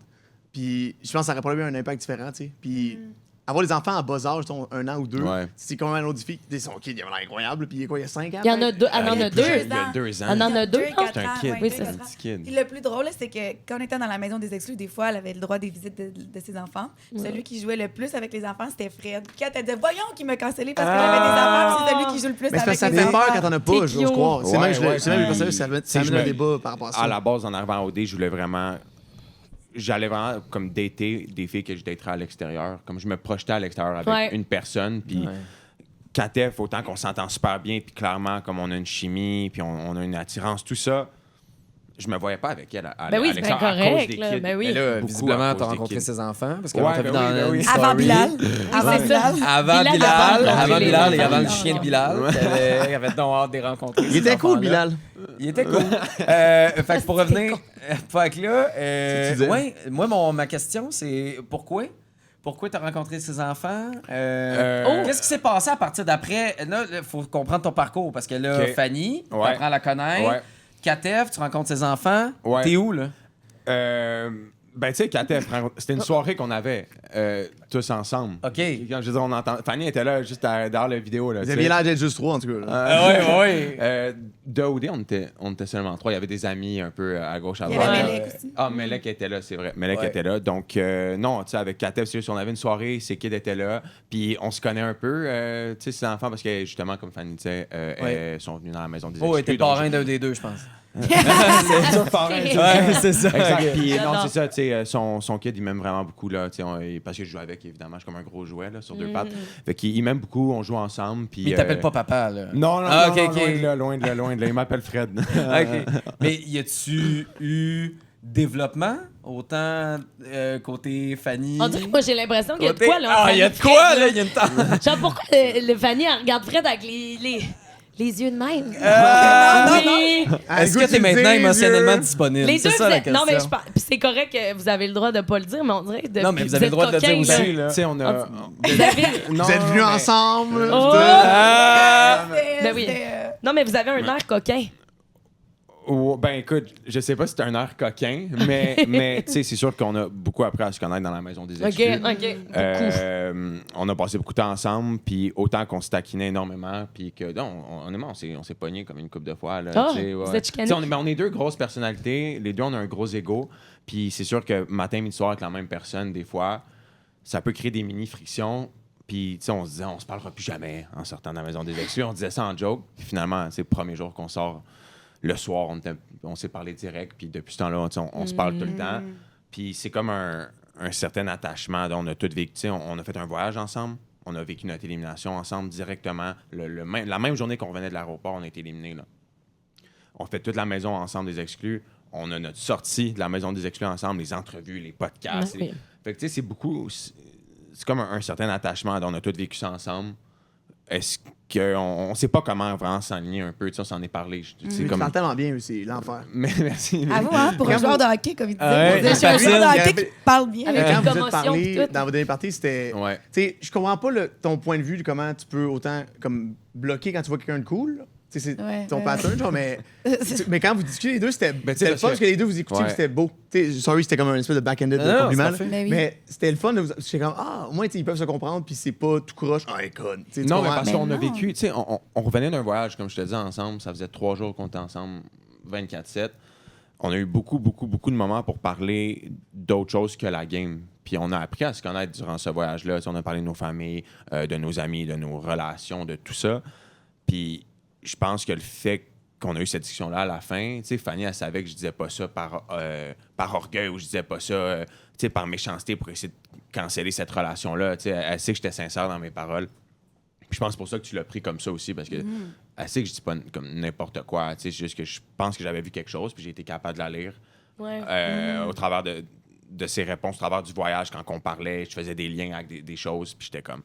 Puis je pense que ça aurait probablement eu un impact différent. Tu sais. Puis avoir des enfants à bas âge, 1 an ou 2, Ouais. c'est quand même un autre défi. Son kid, il a l'air incroyable, puis il y a quoi, il y a 5 ans? Il y en a deux. Elle en a deux. Il y a 2 ans. Elle en a deux, Deux, non? quatre C'est un ans, kid. ouais, Oui, deux, c'est quatre un ans. petit kid. Puis le plus drôle, c'est que quand on était dans la maison des exclus, des fois, elle avait le droit des visites de ses enfants. Puis celui qui jouait le plus avec les enfants, c'était Fred. Puis quand elle disait, voyons qu'il m'a cancellé parce qu'il avait des enfants, puis c'est celui qui joue le plus Mais c'est parce avec que ça les fait enfants. peur quand t'en as pas, T'es j'ose croire. C'est cute. même, Ouais, c'est même ouais. pas ça, ça amène un débat par rapport à ça. À la base, en arrivant au D, je voulais vraiment. J'allais vraiment comme dater des filles que je daterais à l'extérieur. Comme je me projetais à l'extérieur avec Ouais. une personne. Puis Katef, autant qu'on s'entend super bien, puis clairement, comme on a une chimie, puis on a une attirance, tout ça, je me voyais pas avec elle à Ben oui, à c'est bien l'extérieur à cause correct, des là. kids. Ben oui. Mais là, Beaucoup visiblement, à t'as cause des rencontré kids. ses enfants. Parce que Ouais, quand t'as vu ben oui, dans ben une oui. story... Avant Bilal. Avant c'est ça. Bilal. Avant Bilal, Bilal, avant avant les Bilal et enfants. avant le chien de Bilal. Il avait donc hâte de les rencontrer. Il ces était cool, enfants-là. Bilal. Il était cool. Fait que pour revenir, fait que là, C'est-tu dire? ouais, moi, ma question, c'est pourquoi? Pourquoi tu as rencontré ses enfants? Qu'est-ce qui s'est passé à partir d'après? Là, il faut comprendre ton parcours parce que là, Ok. Fanny, tu Ouais. apprends à la connaître. Ouais. Katef, tu rencontres ses enfants. Ouais. T'es où, là? Ben, tu sais, Katef, c'était une soirée qu'on avait tous ensemble. OK. Quand je veux dire, on entend. Fanny était là juste derrière la vidéo. Là, Vous tu aviez sais. l'air d'être juste 3, en tout cas. là. Ah ouais, ouais. De OD, on était seulement 3. Il y avait des amis un peu à gauche, à Il y droite. avait Ouais. Mélec aussi. Ah, Melek était là, c'est vrai. Melek Ouais. était là. Donc, non, tu sais, avec Katef, c'est juste, on avait une soirée, ses kids étaient là. Puis, on se connaît un peu, tu sais, ses enfants, parce que justement, comme Fanny disait, elles sont venues dans la maison des Oh, exclus, t'es donc parrain d'un des deux, je pense. c'est sûr, parrain. Ouais, c'est ça. Exact. Ok. Puis non, J'adore. c'est ça, tu sais, son kid, il m'aime vraiment beaucoup, là, tu sais, parce que je joue avec, évidemment, je suis comme un gros jouet, là, sur deux pattes. Fait qu'il m'aime beaucoup, on joue ensemble, puis... Mais il t'appelle pas papa, là. Non, non, Ah, non, ok, non, ok. loin de là, loin de là, loin de là. Il m'appelle Fred. OK. Mais y a-tu eu développement, autant côté Fanny? On dirait que moi, j'ai l'impression qu'il y a de Côté- quoi, là. Ah, il y a de quoi, là? Il y a une Genre, pourquoi le Fanny, elle regarde Fred avec les yeux de même? Oui. Est-ce que t'es maintenant émotionnellement disponible? Les deux, C'est ça la vous êtes- question. non, mais je pense. Puis c'est correct que vous avez le droit de pas le dire, mais on dirait que. Non, mais vous avez le droit de le dire aussi, là. Tu sais, on a... Vous avez- Non, Vous êtes venus mais- ensemble. Oh! Ah! Ben oui. Non, mais vous avez un air coquin. Oh, ben écoute, je sais pas si c'est un air coquin, mais tu sais, c'est sûr qu'on a beaucoup appris à se connaître dans la maison des OK, exclus. OK. On a passé beaucoup de temps ensemble, puis autant qu'on se taquinait énormément, puis que, non, honnêtement, on s'est pognés comme une couple de fois. Là, Ah, tu sais, vous êtes chicanés? Tu sais, on est deux grosses personnalités, les deux, on a un gros ego, puis c'est sûr que matin, midi, soir, avec la même personne, des fois, ça peut créer des mini-frictions. Puis, tu sais, on se disait, on se parlera plus jamais en sortant de la maison des exclus. On disait ça en joke. Puis finalement, c'est le premier jour qu'on sort, le soir, on s'est parlé direct. Puis depuis ce temps-là, tu sais, on se parle tout le temps. Puis c'est comme un certain attachement. On a tous vécu, tu sais, on a fait un voyage ensemble. On a vécu notre élimination ensemble directement. La même journée qu'on revenait de l'aéroport, on a été éliminés, là. On fait toute la maison ensemble des exclus. On a notre sortie de la maison des exclus ensemble, les entrevues, les podcasts. Oui. Fait que, tu sais, c'est beaucoup... C'est comme un certain attachement. On a tous vécu ça ensemble. Est-ce qu'on ne sait pas comment vraiment s'enligner un peu? Tu sais, on s'en est parlé. C'est Tu comme... parles tellement bien aussi, l'enfer. Mais merci. À vous, hein, pour un joueur de hockey, comme il disait. Ouais, Vous êtes c'est un joueur de facile. hockey qui parle bien. Avec Quand une vous êtes commotion parlé pis tout. dans votre dernière partie, c'était. Ouais. Tu sais, je comprends pas ton point de vue de comment tu peux autant comme bloquer quand tu vois quelqu'un de cool. là. Tu sais, c'est Ouais, ton ouais. pattern, genre, mais quand vous discutez les deux, c'était tu sais, c'était le parce fun que- parce que les deux vous écoutiez, Ouais. puis c'était beau. Tu sais, sorry, c'était comme un espèce de back-ended Non, de non, compliment. c'est là. parfait. Mais oui. Mais c'était le fun de vous. J'étais comme, au moins, tu sais, ils peuvent se comprendre, puis c'est pas tout croche. Ah, écoute. Tu sais, tu Non, mais comprends? parce Mais qu'on a non. vécu, tu sais, on revenait d'un voyage, comme je te disais, ensemble. Ça faisait 3 jours qu'on était ensemble, 24/7. On a eu beaucoup de moments pour parler d'autres choses que la game. Puis on a appris à se connaître durant ce voyage-là. Tu sais, on a parlé de nos familles, de nos amis, de nos relations, de tout ça. Puis je pense que le fait qu'on a eu cette discussion-là à la fin, tu sais, Fanny, elle savait que je disais pas ça par orgueil ou je disais pas ça tu sais, par méchanceté pour essayer de canceller cette relation-là. Tu sais, elle sait que j'étais sincère dans mes paroles. Puis je pense que c'est pour ça que tu l'as pris comme ça aussi, parce que elle sait que je dis pas comme n'importe quoi. Tu sais, c'est juste que je pense que j'avais vu quelque chose, puis j'ai été capable de la lire Ouais. au travers de ses réponses, au travers du voyage, quand on parlait, je faisais des liens avec des choses, puis j'étais comme,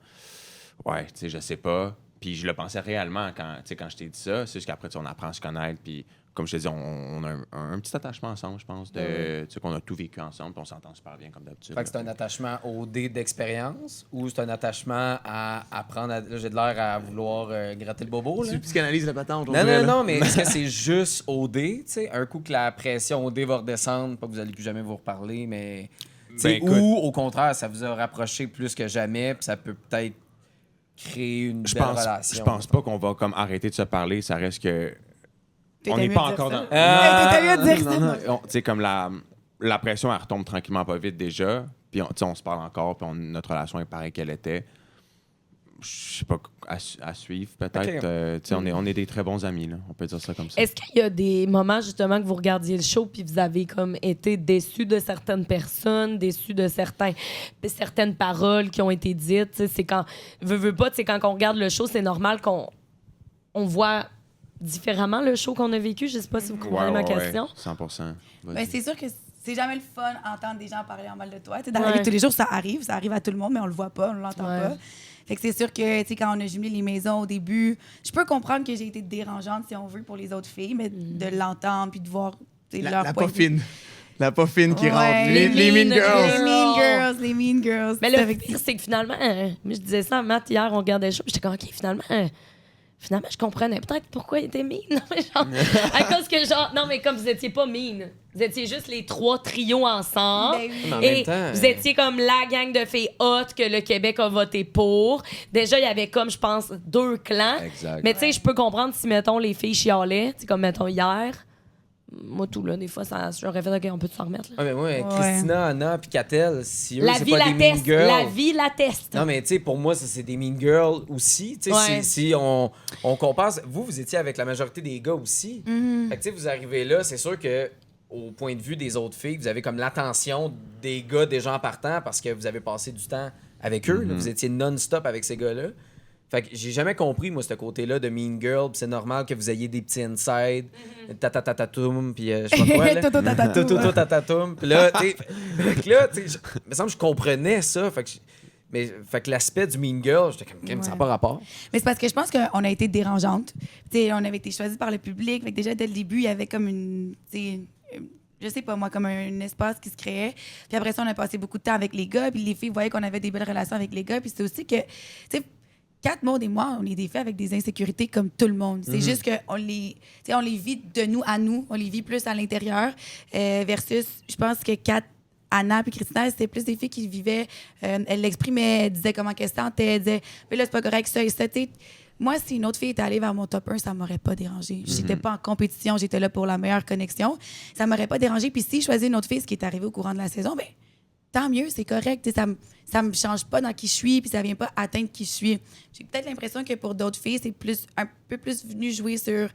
ouais, tu sais, je sais pas. Puis je le pensais réellement quand je t'ai dit ça. C'est juste qu'après, tu sais, on apprend à se connaître, puis comme je te dis, on a un petit attachement ensemble, je pense, tu sais, qu'on a tout vécu ensemble, puis on s'entend super bien comme d'habitude. Fait que c'est un attachement au dé d'expérience ou c'est un attachement à apprendre à... Là, j'ai de l'air à vouloir gratter le bobo, là. Tu psychanalyses la patente. on Non, dirait, non, là. non, mais est-ce que c'est juste au dé, tu sais? Un coup que la pression au dé va redescendre, pas que vous allez plus jamais vous reparler, mais... écoute, ou au contraire, ça vous a rapproché plus que jamais, puis ça peut peut-être créer une belle relation. Je pense pas qu'on va comme arrêter de se parler. Ça reste que. T'es On n'est mieux pas de encore dire dans. ça. T'es mieux de dire ça. Tu sais, comme la pression, elle retombe tranquillement pas vite déjà. Puis on se parle encore, puis notre relation est pareille qu'elle était. Je sais pas, à suivre peut-être. Ok. Tu sais, on est des très bons amis, là. On peut dire ça comme ça. Est-ce qu'il y a des moments, justement, que vous regardiez le show puis vous avez comme été déçus de certaines personnes, déçus de certaines paroles qui ont été dites? T'sais, c'est quand... Veux pas, quand on regarde le show, c'est normal qu'on voit différemment le show qu'on a vécu. Je sais pas si vous comprenez ma question. 100%. Ben, c'est sûr que c'est jamais le fun d'entendre des gens parler en mal de toi. T'sais, dans la vie de tous les jours, ça arrive à tout le monde, mais on le voit pas, on l'entend pas. Fait que c'est sûr que, quand on a jumelé les maisons au début, je peux comprendre que j'ai été dérangeante, si on veut, pour les autres filles, mais de l'entendre puis de voir leur La point pas de vue. fine. La pas fine qui Ouais. rentre. Les Les mean mean girls. Les mean girls, les mean girls. Mais le Avec- pire, c'est que finalement, moi, je disais ça à Matt hier, on regardait le show, puis j'étais comme, OK, finalement, je comprenais peut-être pourquoi il était mean. Non, mais genre, à cause que, genre, non, mais comme vous étiez pas mean, vous étiez juste les 3 trios ensemble. Ben oui. Mais en Et même temps, vous étiez comme la gang de filles hautes que le Québec a voté pour. Déjà, il y avait comme, je pense, 2 clans. Exact. Mais tu sais, je peux comprendre si, mettons, les filles chialaient, tu sais, comme, mettons, hier. Moi, tout, là, des fois, j'aurais fait, OK, on peut s'en remettre, là. Ah, mais moi, Christina, Anna, puis Catel, si eux, La c'est vie pas des mean l'atteste. girls. La vie l'atteste. Non, mais tu sais, pour moi, ça, c'est des mean girls aussi. Tu sais, Ouais. si on compare, vous étiez avec la majorité des gars aussi. Fait que tu sais, vous arrivez là, c'est sûr que au point de vue des autres filles, vous avez comme l'attention des gars déjà en partant parce que vous avez passé du temps avec eux. Là. Vous étiez non-stop avec ces gars-là. Fait que j'ai jamais compris, moi, ce côté-là de Mean Girl. Puis c'est normal que vous ayez des petits inside, tatatatatum, puis je sais pas quoi. là. Tototatatum. Tototatatum. Puis là, tu sais, fait que là, tu sais, il me semble que je comprenais ça. Fait que l'aspect du Mean Girl, j'étais comme, ça n'a pas rapport. Mais c'est parce que je pense qu'on a été dérangeante. T'sais, on avait été choisis par le public. Fait que déjà, dès le début, il y avait comme je sais pas moi, comme un espace qui se créait. Puis après ça, on a passé beaucoup de temps avec les gars. Puis les filles voyaient qu'on avait des belles relations avec les gars. Puis c'est aussi que, tu sais, 4 Maud et moi, on est des filles avec des insécurités comme tout le monde. C'est juste qu'on les vit de nous à nous. On les vit plus à l'intérieur. Versus, je pense que 4 Anna puis Christina, c'était plus des filles qui vivaient, elles l'exprimaient, elles disaient comment qu'elles se sentaient, elles disaient, mais là, c'est pas correct, ça et ça. T'sais, moi, si une autre fille était allée vers mon top 1, ça m'aurait pas dérangé. J'étais pas en compétition, j'étais là pour la meilleure connexion. Ça m'aurait pas dérangé. Puis si je choisis une autre fille, ce qui est arrivé au courant de la saison, ben tant mieux, c'est correct. T'sais, ça me change pas dans qui je suis, puis ça vient pas atteindre qui je suis. J'ai peut-être l'impression que pour d'autres filles, c'est un peu plus venu jouer sur...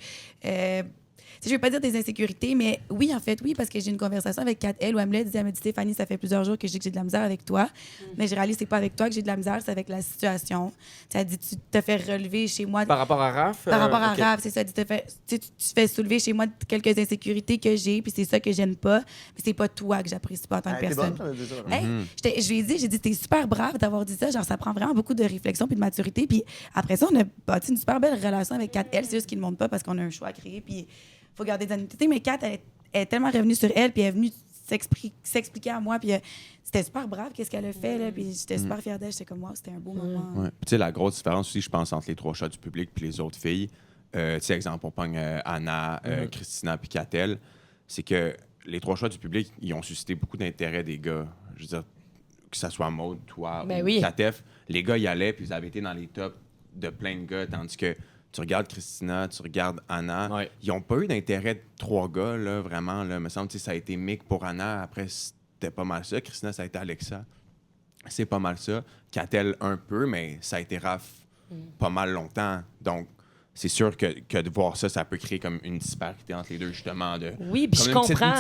je vais pas dire des insécurités, mais oui, en fait, oui, parce que j'ai une conversation avec Kat L où elle me dit, Stéphanie, ça fait plusieurs jours que je dis que j'ai de la misère avec toi, mais je réalise que c'est pas avec toi que j'ai de la misère, c'est avec la situation. Ça dit, tu te fais relever chez moi. Par rapport à Raph? Par rapport à ok. Raph, c'est ça. Tu fais soulever chez moi quelques insécurités que j'ai, puis c'est ça que j'aime pas, mais c'est pas toi que j'apprécie pas en tant que Ah, t'es personne. bonne, ça, ça. Hey, je lui ai dit, t'es super brave d'avoir dit ça. Genre, ça prend vraiment beaucoup de réflexion puis de maturité. Puis après ça, on a bâti une super belle relation avec Kat L. C'est juste qu'il ne montre pas parce qu'on a un choix à créer. Puis il faut garder des anonymités. Mais Kat, elle est tellement revenue sur elle, puis elle est venue s'expliquer à moi. Puis c'était super brave, qu'est-ce qu'elle a fait. Là, puis j'étais super fière d'elle. J'étais comme, wow, c'était un beau moment. Ouais. Puis, tu sais, la grosse différence aussi, je pense, entre les 3 chats du public et les autres filles, tu sais, exemple, on pogne Anna, Christina puis Catel, c'est que les 3 chats du public, ils ont suscité beaucoup d'intérêt des gars. Je veux dire, que ce soit Maud, toi Ben ou oui. Katef, les gars y allaient, puis ils avaient été dans les tops de plein de gars, tandis que tu regardes Christina, tu regardes Anna, Ouais. ils n'ont pas eu d'intérêt de 3 gars, là, vraiment. Là, me semble, tu sais, ça a été Mick pour Anna, après, c'était pas mal ça. Christina, ça a été Alexa. C'est pas mal ça. Catel, un peu, mais ça a été Raph pas mal longtemps. Donc, c'est sûr que de voir ça, ça peut créer comme une disparité entre les deux, justement. Oui, puis Comme je comprends.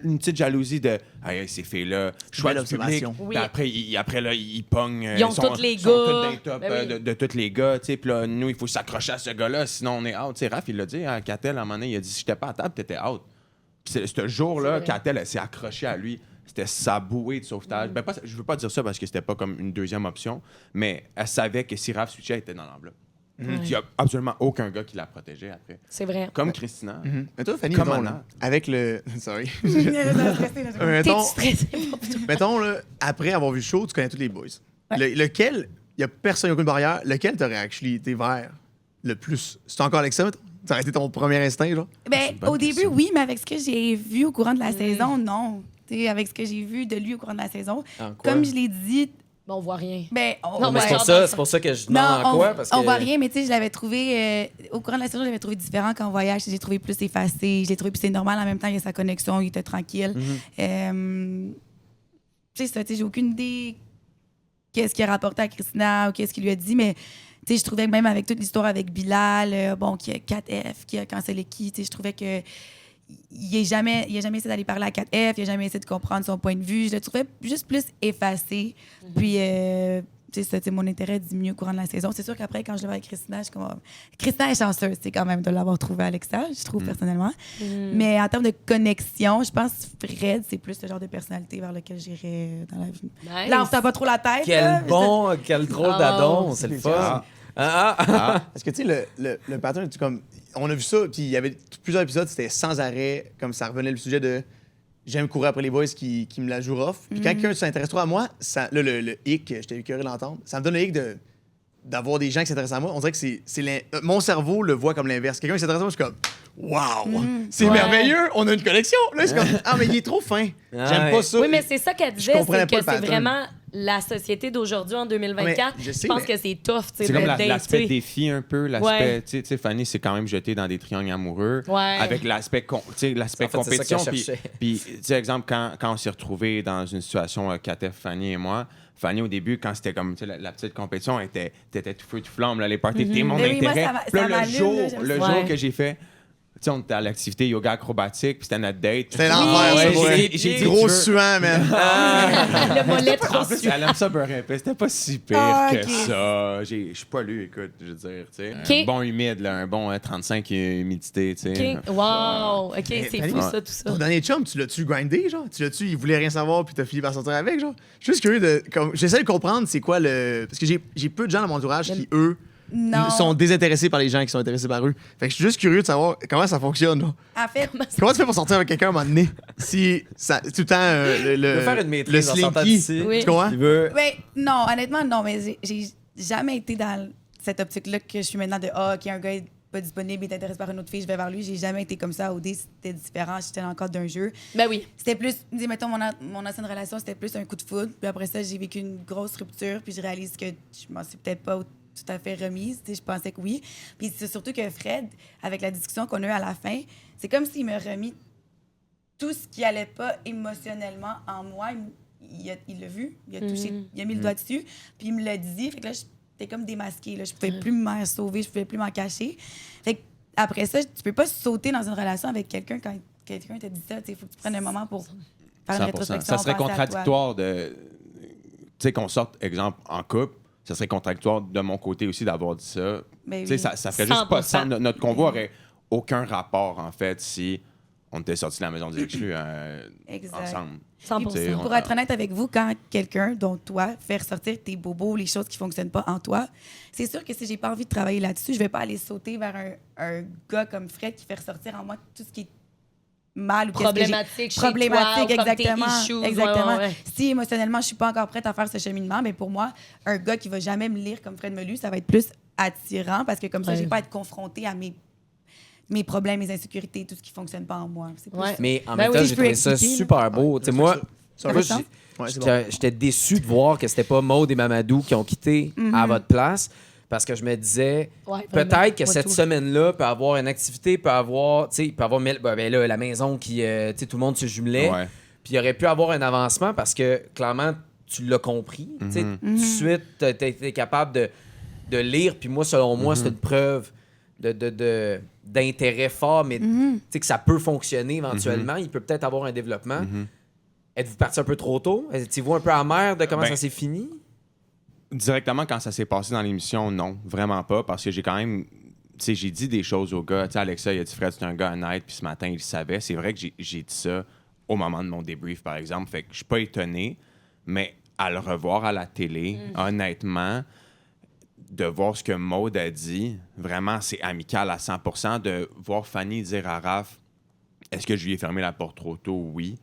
une petite jalousie de hey, ces filles-là, choix Belle du public. observation. Oui. Puis après, là, ils pognent. Ils ont tous les sont tous gars. dans les tops, Ben oui. de tous les gars. tu sais. Puis là, nous, il faut s'accrocher à ce gars-là, sinon on est out. Tu sais, Raph, il l'a dit à Catel, à un moment donné, il a dit si j'étais pas à table, t'étais out. Puis ce jour-là, C'est vrai. Catel, elle s'est accrochée à lui. C'était sa bouée de sauvetage. Ben, je veux pas dire ça parce que c'était pas comme une deuxième option, mais elle savait que si Raph switchait, elle était dans l'enveloppe. Il n'y a absolument aucun gars qui la protégeait après. C'est vrai. Comme Christina. Mais toi, Fanny, Comme mettons, Anna. là, avec le. Sorry. T'es-tu mettons, stressé? mettons là, après avoir vu le show, tu connais tous les boys. Ouais. Lequel, il n'y a personne, il n'y a aucune barrière, lequel t'aurais actually été vers le plus? C'est encore avec ça, mettons? Ça aurait été ton premier instinct, là? Ben, une bonne au début, question. oui, mais avec ce que j'ai vu au courant de la saison, non. avec ce que j'ai vu de lui au cours de la saison. En quoi? Comme je l'ai dit, Mais on voit rien. ben, on, Non, Mais ouais. c'est pour ça que je demande en quoi. Parce on que... voit rien, mais tu sais, je l'avais trouvé, au courant de la saison, je l'avais trouvé différent qu'en voyage. J'ai trouvé plus effacé, je l'ai trouvé, puis c'est normal, en même temps, il y a sa connexion, il était tranquille. Tu sais, ça, tu sais, j'ai aucune idée qu'est-ce qu'il a rapporté à Christina ou qu'est-ce qu'il lui a dit, mais tu sais, je trouvais que même avec toute l'histoire avec Bilal, qui a 4F, qui a cancellé qui, tu sais, je trouvais que il a jamais essayé d'aller parler à 4F, il a jamais essayé de comprendre son point de vue. Je le trouvais juste plus effacé. Puis, tu sais, mon intérêt diminue au courant de la saison. C'est sûr qu'après, quand je le vois avec Christina, je suis comme... Christina est chanceuse, c'est quand même de l'avoir trouvé Alexa, je trouve, personnellement. Mais en termes de connexion, je pense que Fred, c'est plus le genre de personnalité vers lequel j'irais dans la vie. Nice. Là, on se tape pas trop la tête. Quel drôle Oh, d'adon, c'est le fun. Parce que, tu sais, le pattern, comme, on a vu ça, puis il y avait plusieurs épisodes, c'était sans arrêt, comme ça revenait le sujet de j'aime courir après les boys qui me la jouent rough. Puis quand quelqu'un s'intéresse trop à moi, ça, là, le hic, j'étais curieux de l'entendre, ça me donne le hic d'avoir des gens qui s'intéressent à moi. On dirait que mon cerveau le voit comme l'inverse. Quelqu'un qui s'intéresse à moi, je suis comme waouh, c'est Ouais. merveilleux, on a une connexion. Là, c'est comme ah, mais il est trop fin. J'aime pas ça. Oui, mais c'est ça qu'elle disait, comprenais c'est pas que le c'est pattern. vraiment la société d'aujourd'hui en 2024. Mais je sais, pense mais- que c'est tough, tu sais, C'est de comme dater. l'aspect défi un peu, l'aspect, Ouais. tu sais, Fanny s'est quand même jetée dans des triangles amoureux, Ouais. avec l'aspect En fait, c'est ça compétition. qu'elle Puis, cherchait. puis, tu sais, exemple, quand on s'est retrouvés dans une situation, KTF, Fanny et moi, Fanny, au début, quand c'était comme, tu sais, la petite compétition, t'étais tout feu, tout flamme, là, les parties, t'es mon Mais oui, moi, intérêt. ça Puis là, m'allume, là, j'aime le ça. jour Ouais. que j'ai fait, tu sais, on était à l'activité yoga acrobatique, puis c'était notre date. C'était l'enfer, Ouais, ça, pour vrai. j'ai dit, Gros tu veux- suant, man. Le mollet trop En plus, su. elle aime ça beurre épais. C'était pas si pire Ah, que ok. ça. Je suis pas lu, écoute, je veux dire, tu sais. Ok. Un bon humide, là, un bon 35 humidité, tu sais. OK. Wow. OK, c'est Fanny, fou, ça, tout ça. Ton dernier chum, tu l'as-tu grindé, genre? Il voulait rien savoir, puis t'as fini par sortir avec, genre? Je suis juste curieux de... J'essaie de comprendre c'est quoi le... Parce que j'ai peu de gens dans mon entourage qui, eux, Non. sont désintéressés par les gens qui sont intéressés par eux. Fait que je suis juste curieux de savoir comment ça fonctionne, là. En fait, Comment tu fais pour sortir avec quelqu'un à un moment donné? Si ça, tout le temps, Il veut faire une maîtrise le en sortant slinky, d'ici. Oui. tu comprends? Il veut... ben, non, honnêtement, non, mais j'ai jamais été dans cette optique-là que je suis maintenant de OK, un gars est pas disponible, il est intéressé par une autre fille, je vais vers lui. J'ai jamais été comme ça. Au dé, c'était différent. J'étais dans le cadre d'un jeu. Ben oui. C'était plus, dis, mettons, mon ancienne relation, c'était plus un coup de foudre. Puis après ça, j'ai vécu une grosse rupture. Puis je réalise que je m'en suis peut-être pas tout à fait remise. Tu sais, je pensais que oui. Puis c'est surtout que Fred, avec la discussion qu'on a eue à la fin, c'est comme s'il me remis tout ce qui allait pas émotionnellement en moi. Il l'a vu, il a touché, il a mis le doigt dessus, puis il me l'a dit. Fait que là, j'étais comme démasquée. Là. Je pouvais plus m'en sauver, je pouvais plus m'en cacher. Fait que après ça, tu peux pas sauter dans une relation avec quelqu'un quand quelqu'un t'a dit ça. Il faut que tu prennes un moment pour faire une 100%. rétrospection. Ça serait penser à toi. contradictoire de. Tu sais, qu'on sorte, exemple, en couple, ça serait contradictoire de mon côté aussi d'avoir dit ça. Ben Tu sais, oui. ça ferait juste pas de 100%. sens. Notre convoi aurait aucun rapport, en fait, si on était sortis de la maison des exclus Exact. ensemble. 100%. T'sais, Pour être honnête avec vous, quand quelqu'un, dont toi, fait ressortir tes bobos, les choses qui fonctionnent pas en toi, c'est sûr que si j'ai pas envie de travailler là-dessus, je vais pas aller sauter vers un gars comme Fred qui fait ressortir en moi tout ce qui est mal ou qu'est-ce que j'ai- Problématique chez problématique, toi, ou comme tes exactement. issues, Exactement. ouais, ouais. Si émotionnellement, je suis pas encore prête à faire ce cheminement, mais pour moi, un gars qui va jamais me lire comme Fred me lit, ça va être plus attirant parce que comme ça, Ouais. j'ai pas à être confrontée à mes problèmes, mes insécurités, tout ce qui fonctionne pas en moi. C'est plus Ouais. ça. Mais en Ben même oui, temps, je j'ai peux trouvé ça expliquer, là. super beau. Tu sais, moi, Ça moi, va, j'ai- Ouais, c'est bon. j'étais déçu de voir que c'était pas Maud et Mamadou qui ont quitté à votre place parce que je me disais Ouais, vraiment. peut-être que Moi, cette tout. semaine-là peut avoir une activité, peut avoir, tu sais, peut avoir ben là, la maison qui, tu sais, tout le monde se jumelait. Ouais. Puis il aurait pu avoir un avancement parce que clairement, tu l'as compris. Tu sais, tout de suite, tu as été capable de lire. Puis moi, selon moi, c'est une preuve d'intérêt fort, mais tu sais, que ça peut fonctionner éventuellement. Il peut peut-être avoir un développement. Êtes-vous parti un peu trop tôt? Étiez-vous un peu amer de comment Ben, ça s'est fini? Directement, quand ça s'est passé dans l'émission, non, vraiment pas, parce que j'ai quand même. Tu sais, j'ai dit des choses au gars. Tu sais, Alexa, il a dit Fred, c'est un gars honnête, puis ce matin, il le savait. C'est vrai que j'ai dit ça au moment de mon débrief, par exemple. Fait que je suis pas étonné, mais à le revoir à la télé, honnêtement, de voir ce que Maud a dit, vraiment, c'est amical à 100%. De voir Fanny dire à Raph, est-ce que je lui ai fermé la porte trop tôt? Oui.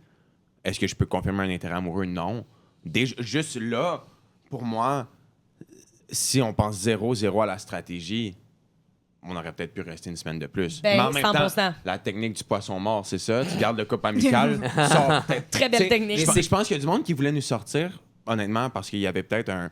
Est-ce que je peux confirmer un intérêt amoureux? Non. Déjà, juste là, pour moi, si on pense 0-0 à la stratégie, on aurait peut-être pu rester une semaine de plus. Ben, Mais en même 100%. temps, la technique du poisson mort, c'est ça. Tu gardes le couple amical, sors peut-être. Très belle T'sais, technique. Je pense qu'il y a du monde qui voulait nous sortir, honnêtement, parce qu'il y avait peut-être un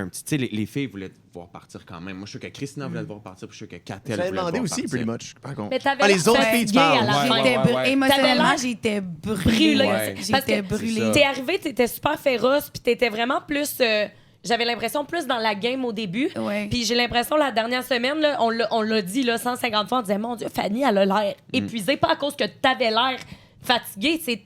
petit... Tu sais, les filles voulaient te voir partir quand même. Moi, je suis sûr que Christina voulait te voir partir, puis je suis sûr que Catel J'avais voulait te voir demandé aussi, partir. pretty much, par contre. Mais t'avais les autres l'air filles, tu fatiguée à parles. la fin. J'étais ouais, ouais. émotionnellement, T'avais j'étais brûlée. brûlée. Ouais. Parce J'étais que brûlée. T'es arrivé, t'étais super féroce, puis t'étais vraiment plus. J'avais l'impression plus dans la game au début. Ouais. Puis j'ai l'impression, la dernière semaine, là, on l'a dit là, 150 fois, on disait, mon Dieu, Fanny, elle a l'air épuisée, pas à cause que t'avais l'air fatiguée, c'est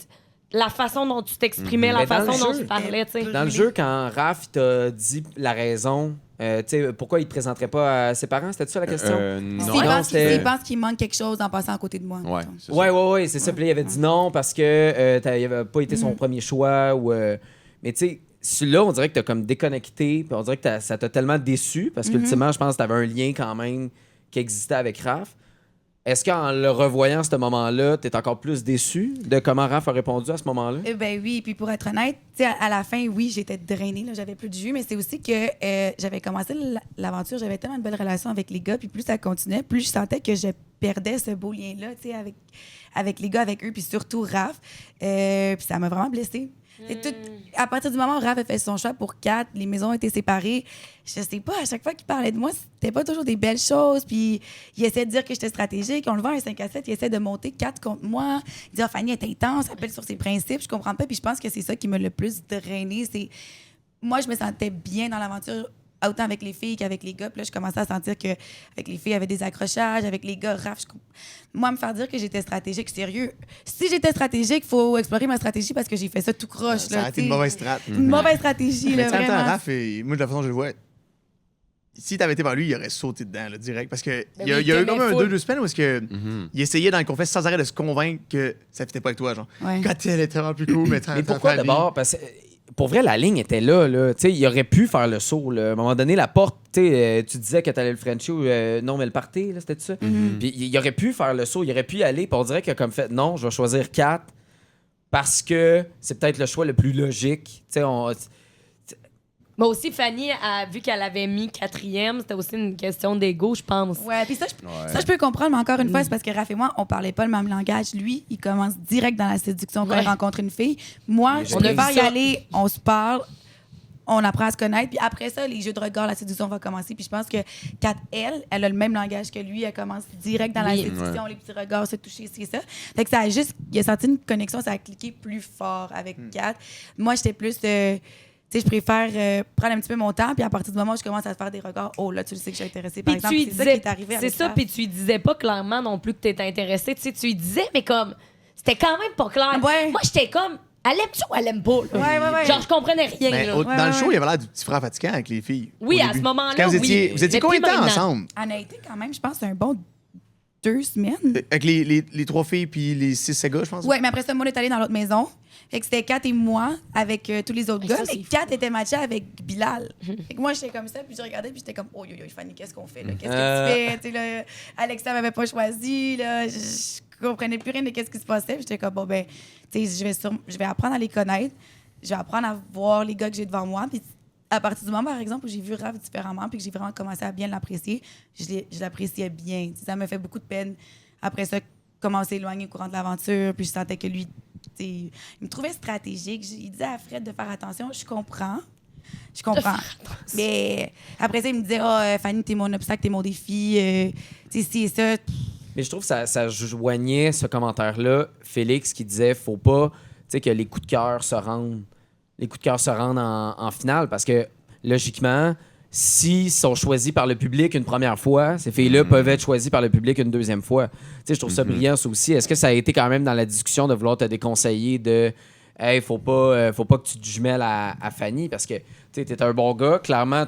la façon dont tu t'exprimais, la Mais dans façon le dont jeu- tu parlais, tu sais. Dans le jeu, quand Raph t'a dit la raison, tu sais, pourquoi il te présenterait pas à ses parents, c'était ça la question? Non. S'il Non, pense c'était- s'il pense qu'il manque quelque chose en passant à côté de moi. Ouais, mettons. c'est ça. Ouais, c'est ça. Puis là, il avait dit non parce que il avait pas été son premier choix. Ou, mais tu sais, celui-là, on dirait que t'as comme déconnecté. Puis on dirait que ça t'a tellement déçu parce qu'ultimement, je pense que t'avais un lien quand même qui existait avec Raph. Est-ce qu'en le revoyant à ce moment-là, t'es encore plus déçu de comment Raph a répondu à ce moment-là? Ben oui, puis pour être honnête, tu sais, à la fin, oui, j'étais drainée, là, j'avais plus de jus, mais c'est aussi que j'avais commencé l'aventure, j'avais tellement de belles relations avec les gars, puis plus ça continuait, plus je sentais que je perdais ce beau lien-là, tu sais, avec les gars, avec eux, puis surtout Raph. Puis ça m'a vraiment blessée. Et à partir du moment où Raph a fait son choix pour 4, les maisons ont été séparées. Je sais pas, à chaque fois qu'il parlait de moi, c'était pas toujours des belles choses. Puis il essayait de dire que j'étais stratégique. On le voit un 5 à 7, il essaie de monter 4 contre moi. Il dit Fanny est intense, elle appelle sur ses principes. Je comprends pas. Puis je pense que c'est ça qui m'a le plus drainé. C'est moi, je me sentais bien dans l'aventure, autant avec les filles qu'avec les gars. Puis là, je commençais à sentir qu'avec les filles, il y avait des accrochages. Avec les gars, Raph, moi, me faire dire que j'étais stratégique, sérieux. Si j'étais stratégique, il faut explorer ma stratégie parce que j'ai fait ça tout croche. Ça a là, été une t'sais. mauvaise strat. Une mauvaise stratégie, Mais là, tu sais, vraiment. Raph, moi, de la façon dont je le vois, si t'avais été par lui, il aurait sauté dedans, là, direct. Parce que il y a oui, eu t'aimais comme un full. 2 semaines où est-ce que il essayait dans le confesse sans arrêt de se convaincre que ça fitait pas avec toi, genre. Ouais. Quand elle était vraiment plus cool, mais Mais pourquoi d'abord? Parce que pour vrai, la ligne était là. Tu sais, il aurait pu faire le saut. Là. À un moment donné, la porte, tu disais que tu allais le Frenchie ou non, mais le party, là, c'était ça? Puis il aurait pu faire le saut, il aurait pu y aller. Puis on dirait qu'il a comme fait non, je vais choisir 4 parce que c'est peut-être le choix le plus logique. Tu sais, Mais aussi, Fanny, vu qu'elle avait mis 4e, c'était aussi une question d'ego, je pense. Ouais, puis ça, je peux comprendre, mais encore une fois, c'est parce que Raph et moi, on parlait pas le même langage. Lui, il commence direct dans la séduction quand Ouais. il rencontre une fille. Moi, j'ai on vu devait y ça. aller, on se parle, on apprend à se connaître, puis après ça, les jeux de regard, la séduction va commencer. Puis je pense que Kat, elle a le même langage que lui, elle commence direct dans la Oui. séduction, les petits regards, se toucher, c'est ça. Fait que ça a juste, il a senti une connexion, ça a cliqué plus fort avec Kat. Moi, j'étais plus... tu sais, je préfère prendre un petit peu mon temps, puis à partir du moment où je commence à te faire des regards, oh là, tu le sais que je suis intéressée, par Puis exemple. tu lui C'est ça qui disais, est arrivé c'est avec ça, Raph. puis tu lui disais pas clairement non plus que t'étais intéressée. Tu sais, tu lui disais, mais comme, c'était quand même pas clair. Ouais. Moi, j'étais comme, elle aime-tu ou elle aime pas? là? Ouais. Genre, je comprenais rien. Mais là. dans le ouais, show, ouais. il avait l'air du petit frère fatigant avec les filles. Oui, au à début. ce moment-là, Quand vous étiez, oui. vous étiez Mais combien de plus temps maintenant. ensemble? On a été quand même, je pense, un bon 2 semaines. Avec les 3 filles puis les 6 gars, je pense. Ouais, mais après ça, moi, on est allé dans l'autre maison. Fait que c'était Kat et moi avec tous les autres Mais gars. ça, Mais c'est Kat était matchée avec Bilal. Fait que moi, j'étais comme ça, puis je regardais, puis j'étais comme, oh, yo, Fanny, qu'est-ce qu'on fait, là? Qu'est-ce que tu fais? Tu sais, là, Alexa m'avait pas choisi, là. Je comprenais plus rien de qu'est-ce qui se passait. Puis j'étais comme, bon, ben, tu sais, je vais apprendre à les connaître. Je vais apprendre à voir les gars que j'ai devant moi. Puis à partir du moment, par exemple, où j'ai vu Raph différemment, puis que j'ai vraiment commencé à bien l'apprécier, je l'appréciais bien. Tu sais, ça me fait beaucoup de peine. Après ça, comment on s'est éloigné au courant de l'aventure, puis je sentais que lui, tu sais, il me trouvait stratégique. Il disait à Fred de faire attention. Je comprends. Mais après ça, il me disait, Fanny, t'es mon obstacle, t'es mon défi. Tu sais, si ça. Mais je trouve que ça joignait ce commentaire-là, Félix, qui disait faut pas que les coups de cœur se rendent. Les coups de cœur se rendent en finale parce que, logiquement, s'ils sont choisis par le public une première fois, ces filles-là peuvent être choisies par le public une deuxième fois. Je trouve ça brillant, ça aussi. Est-ce que ça a été quand même dans la discussion de vouloir te déconseiller de hey, faut pas que tu te jumelles à Fanny parce que tu es un bon gars, clairement,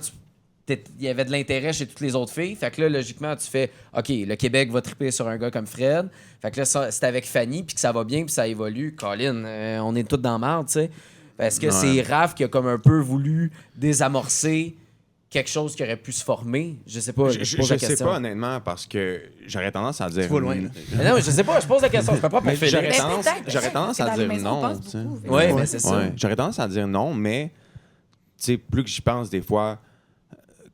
il y avait de l'intérêt chez toutes les autres filles. Fait que là, logiquement, tu fais OK, le Québec va triper sur un gars comme Fred. Fait que là, c'est avec Fanny, puis que ça va bien, puis ça évolue. Colin, on est tous dans la merde, tu sais. Est-ce que c'est Raph qui a comme un peu voulu désamorcer quelque chose qui aurait pu se former? Je sais pas. Je pose la sais question. pas, honnêtement, parce que j'aurais tendance à dire. vas loin, là. Mais non, mais je sais pas. Je pose la question. Je peux pas pour Mais Félix. j'aurais tendance à dire non. tu sais. Ouais, mais c'est ça. Ouais, j'aurais tendance à dire non, mais tu sais, plus que j'y pense des fois,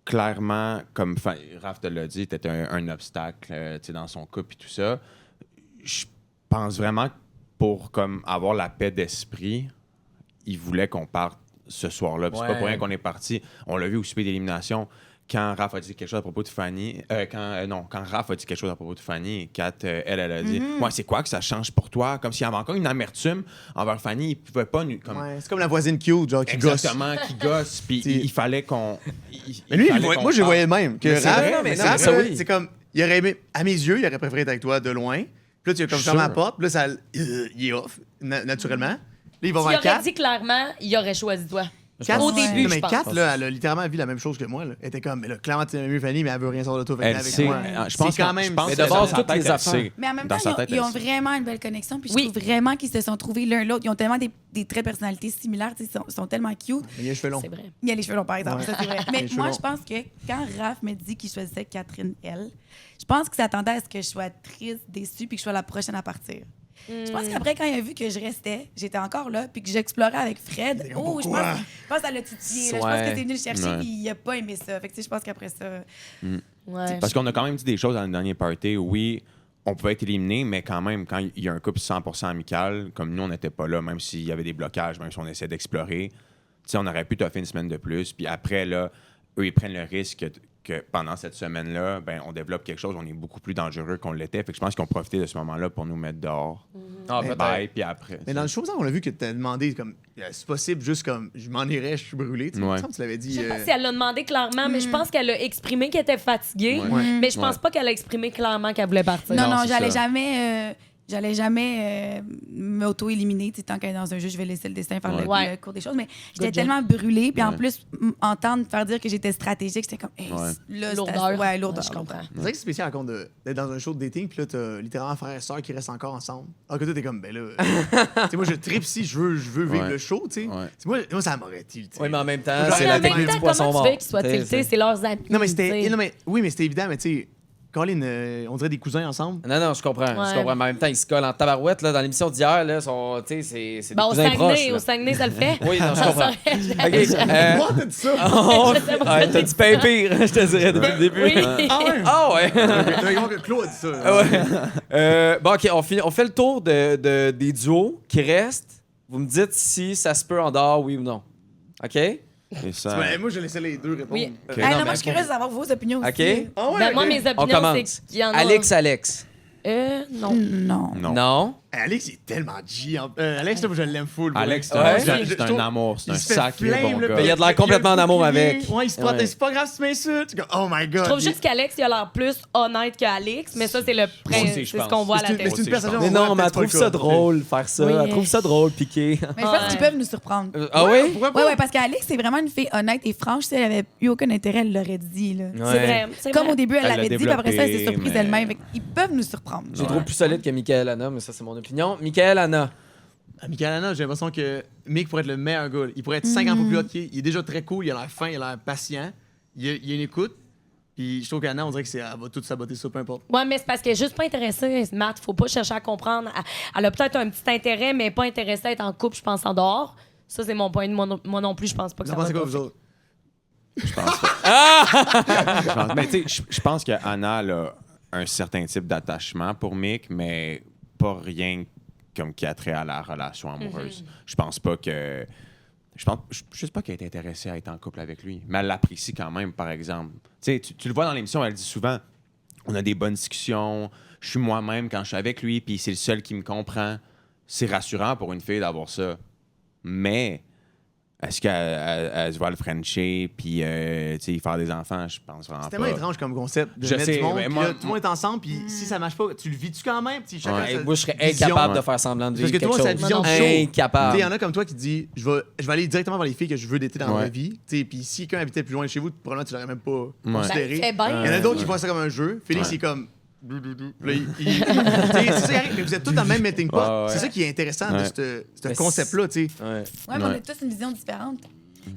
clairement, comme Raph te l'a dit, t'étais un obstacle dans son couple et tout ça. Je pense vraiment que pour comme, avoir la paix d'esprit, il voulait qu'on parte ce soir-là. Puis c'est pas pour rien qu'on est parti. On l'a vu au souper d'élimination. Quand Raph a dit quelque chose à propos de Fanny, quand Raph a dit quelque chose à propos de Fanny, Kat, elle a dit moi, c'est quoi que ça change pour toi? Comme s'il y avait encore une amertume envers Fanny, il pouvait pas. Comme... Ouais, c'est comme la voisine cute, genre, qui gosse. Exactement, qui gosse. Puis il fallait qu'on. Mais lui, moi, je le voyais le même. Que Mais c'est Raph, vrai, mais Raph, ça, là, oui. c'est comme, il aurait aimé, à mes yeux, il aurait préféré être avec toi de loin. Puis là, tu as comme fermé la porte, puis là, ça, il est off, naturellement. Là, il va Tu voir aurais 4. dit clairement, il aurait choisi toi. Kat, Au début, non, mais je pense. Kat, là, elle a littéralement vu la même chose que moi. Là. Elle était comme, mais là, clairement, tu aimes mieux Fanny, mais elle veut rien savoir de toi. Fait Elle avec sait. moi. Je pense C'est quand même. Mais que de dans base, sa toutes tête, les elle affaires. sait. Mais en même Dans temps, sa tête, ils ont elle sait. vraiment une belle connexion. Puis je Oui. trouve vraiment qu'ils se sont trouvés l'un l'autre. Ils ont tellement des traits de personnalité similaires. Ils sont tellement cute. Mais il a les cheveux longs. C'est vrai. Il y a les cheveux longs, par exemple. Ouais. Ça, c'est vrai. Mais Les cheveux moi, longs. je pense que quand Raph me dit qu'il choisissait Catherine, je pense qu'il s'attendait à ce que je sois triste, déçue, puis que je sois la prochaine à partir. Je pense qu'après, quand il a vu que je restais, j'étais encore là, puis que j'explorais avec Fred, C'est comme, je pourquoi? pense que ça l'a titillé. Là. Je pense Ouais. que t'es venu le chercher, Ouais. puis il a pas aimé ça. Fait que, tu sais, je pense qu'après ça... Ouais. Parce qu'on a quand même dit des choses dans le dernier party. Oui, on pouvait être éliminé, mais quand même, quand il y a un couple 100% amical, comme nous, on n'était pas là, même s'il y avait des blocages, même si on essayait d'explorer, tu sais, on aurait pu toffer une semaine de plus. Puis après, là, eux, ils prennent le risque que pendant cette semaine-là, ben, on développe quelque chose, on est beaucoup plus dangereux qu'on l'était. Fait que je pense qu'ils ont profité de ce moment-là pour nous mettre dehors. Ah, Mais- peut-être. Bye, puis après. Mais dans le show, on a vu que tu as demandé, comme, c'est possible, juste comme, je m'en irais, je suis brûlé. Tu sais, Ouais. il me semble que tu l'avais dit. Je sais pas si elle l'a demandé clairement, mais je pense qu'elle a exprimé qu'elle était fatiguée. Ouais. Mais je pense pas qu'elle a exprimé clairement qu'elle voulait partir. Non, c'est j'allais ça. jamais m'auto-éliminer. Tu sais, tant qu'elle est dans un jeu, je vais laisser le destin faire Ouais. le cours des choses. Mais j'étais job. tellement brûlée. Puis en Ouais. plus, entendre faire dire que j'étais stratégique, c'était comme, hey, Ouais. là, Lourdeur. Ouais, lourdeur. Je comprends. C'est vrai que c'est spécial, raconte, d'être dans un show de dating, puis là, t'as littéralement frère et sœur qui restent encore ensemble. Alors que toi, t'es comme, ben là. Tu sais, moi, je tripe si je veux vivre Ouais. le show, tu sais. Ouais. Moi, ça m'aurait tilté. Oui, mais en même temps, Genre, c'est mais la en même technique temps, du poisson comment mort. tu veux qu'ils soient T'sais, tiltés? C'est leurs amis. Non, mais tu sais. c'était. Non, mais, oui, mais c'était évident, mais tu sais, Colin, on dirait des cousins ensemble. Non, je comprends. Ouais. Je comprends. Mais en même temps, ils se collent en tabarouette. Là, dans l'émission d'hier, là, c'est des Ben, au cousins proches. Saguenay, là. au Saguenay, ça le fait. Oui, non, je comprends. OK. Moi, t'as dit ça? Je sais pas. Ouais, t'as dit pas pire, je te dirais, depuis le début. Oui. Ah ouais? Ah ouais! T'as raison que Claude a dit ça. Ah ouais. Bon, OK, on fait le tour des duos qui restent. Vous me dites si ça se peut en dehors, oui ou non. OK? Et ça, Ouais, moi, je laissais les deux répondre. Oui. Ok. Hey, Non, non, mais moi, je suis curieuse de savoir vos opinions OK? aussi. Ah ouais? Ben, moi, ok. mes On opinions, commence. c'est qu'il y en a... Alex. Non. Non. non. Non. Alex, il est tellement G. Alex, là, moi, je l'aime full. pour Alex, vrai. Ouais. c'est un amour, c'est Il un se fait sacré flame, bon là, gars. Mais il a de l'air complètement en amour avec. Ouais, il se protège. Ouais. C'est pas grave si tu m'insultes. Tu dis, oh my god. Je trouve juste qu'Alex, il a l'air plus honnête qu'Alex, mais ça, c'est le aussi, principe. je C'est ce pense. qu'on voit à la Mais télé. c'est une perception. Mais on non, voit, mais elle peut-être trouve pas ça le cas. drôle, faire ça. Oui. Elle trouve ça drôle, piqué. Mais je pense qu'ils peuvent nous surprendre. Ah oui? Pourquoi pas? Oui, parce qu'Alex, c'est vraiment une fille honnête et franche. Si elle avait eu aucun intérêt, elle l'aurait dit. Là. C'est vrai. C'est Comme vrai. au début, elle Elle l'a l'avait dit, puis après ça, elle s'est développé, surprise mais- elle-même. Fait que ils peuvent nous surprendre. Je le trouve plus solide que Michael Anna, mais ça, c'est mon opinion. Michael Anna. À Michael Anna, j'ai l'impression que Mick pourrait être le meilleur gars. Il pourrait être 50 fois plus hot qu'il est. Il est déjà très cool, il a l'air fin, il a l'air patient. Il a une écoute. Puis je trouve qu'Anna, on dirait qu'elle va tout saboter ça, peu importe. Ouais, mais c'est parce qu'elle est juste pas intéressée, Matt. Faut pas chercher à comprendre. Elle a peut-être un petit intérêt, mais pas intéressée à être en couple, je pense, en dehors. Ça, c'est mon point de moi non plus, je pense pas que Vous ça en va pensez quoi, être vous autres? Mais tu sais, je pense qu'Anna a un certain type d'attachement pour Mick, mais pas rien comme qui a trait à la relation amoureuse. Je pense pas que. Je sais pas qu'elle est intéressée à être en couple avec lui, mais elle l'apprécie quand même, par exemple. Tu sais, tu le vois dans l'émission, elle dit souvent on a des bonnes discussions, je suis moi-même quand je suis avec lui, puis c'est le seul qui me comprend. C'est rassurant pour une fille d'avoir ça. Mais est-ce qu'elle se voit le Frencher puis tu sais, faire des enfants? Je pense vraiment C'est pas. tellement étrange comme concept de Je mettre sais, du monde. mais Puis moi- là, tout le monde est ensemble, puis si ça marche pas, tu le vis-tu quand même? Puis chacun Ouais. sa Moi, je serais vision. incapable de Ouais. faire semblant de Parce vivre que tout le quelque monde a sa chose. vision du show. Incapable. Il y en a comme toi qui dit je vais aller directement vers les filles que je veux d'été dans Ouais. ma vie. T'sais, puis si quelqu'un habitait plus loin de chez vous, probablement tu l'aurais même pas Ouais. considéré. Ben, c'est bien. Il y en a d'autres qui Ouais. voient ça comme un jeu. Félix, Ouais. c'est comme. Là, t'sais, c'est ça qui arrive, mais vous êtes tous dans le même melting pot. Ouais, ouais. C'est ça qui est intéressant de Ouais. ce Mais concept-là. Tu sais. Ouais. Ouais, mais on a tous une vision différente.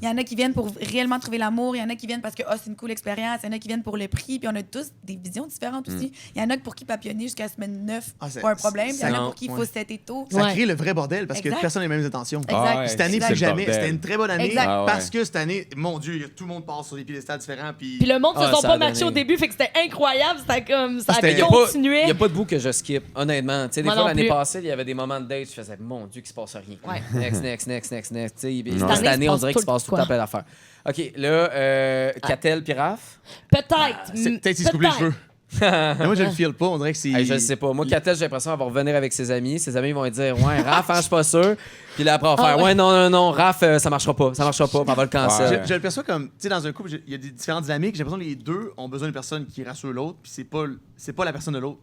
Il y en a qui viennent pour réellement trouver l'amour. Il y en a qui viennent parce que c'est une cool expérience. Il y en a qui viennent pour le prix. Puis on a tous des visions différentes aussi. Il y en a pour qui papillonner jusqu'à semaine 9 c'est- pas un problème. Il y en a non, pour qui il faut 7 et tôt. Ça Ouais. crée le vrai bordel parce que Exact. personne n'a les mêmes intentions. Exact. Ah ouais, Cette année, Exact. c'est le jamais. bordel. C'était une très bonne année Exact. Ah ouais. parce que cette année, mon Dieu, tout le monde passe sur des piédestals différents. Puis le monde se Ah, sont ça pas a matchés donné. au début, fait que c'était incroyable. C'était comme. Ça c'était- a Il continué. n'y a pas de bout que je skip, honnêtement. Tu sais, des Moi fois, non l'année plus. passée, il y avait des moments de date, je faisais, mon Dieu, qu'il se passe rien. Ouais. Next. Tu sais, Cette cette année, année, il on se dirait passe qu'il se passe tout le tout temps plein d'affaires. OK, là, Catel puis Raph. Peut-être. Peut-être s'il se coupe les cheveux. Mais moi, je le file pas. On dirait que c'est. Hey, je le sais pas. Moi, Catel, j'ai l'impression qu'elle va revenir avec ses amis. Ses amis vont lui dire, ouais, Raph, hein, je suis pas sûr. Puis là, après, on va faire, Ah ouais. ouais, non, Raph, ça marchera pas. Ça marchera pas. Puis on va le cancel. Ouais. Je le perçois comme, tu sais, dans un couple, il y a des différentes dynamiques. J'ai l'impression que les deux ont besoin d'une personne qui rassure l'autre, puis c'est pas la personne de l'autre.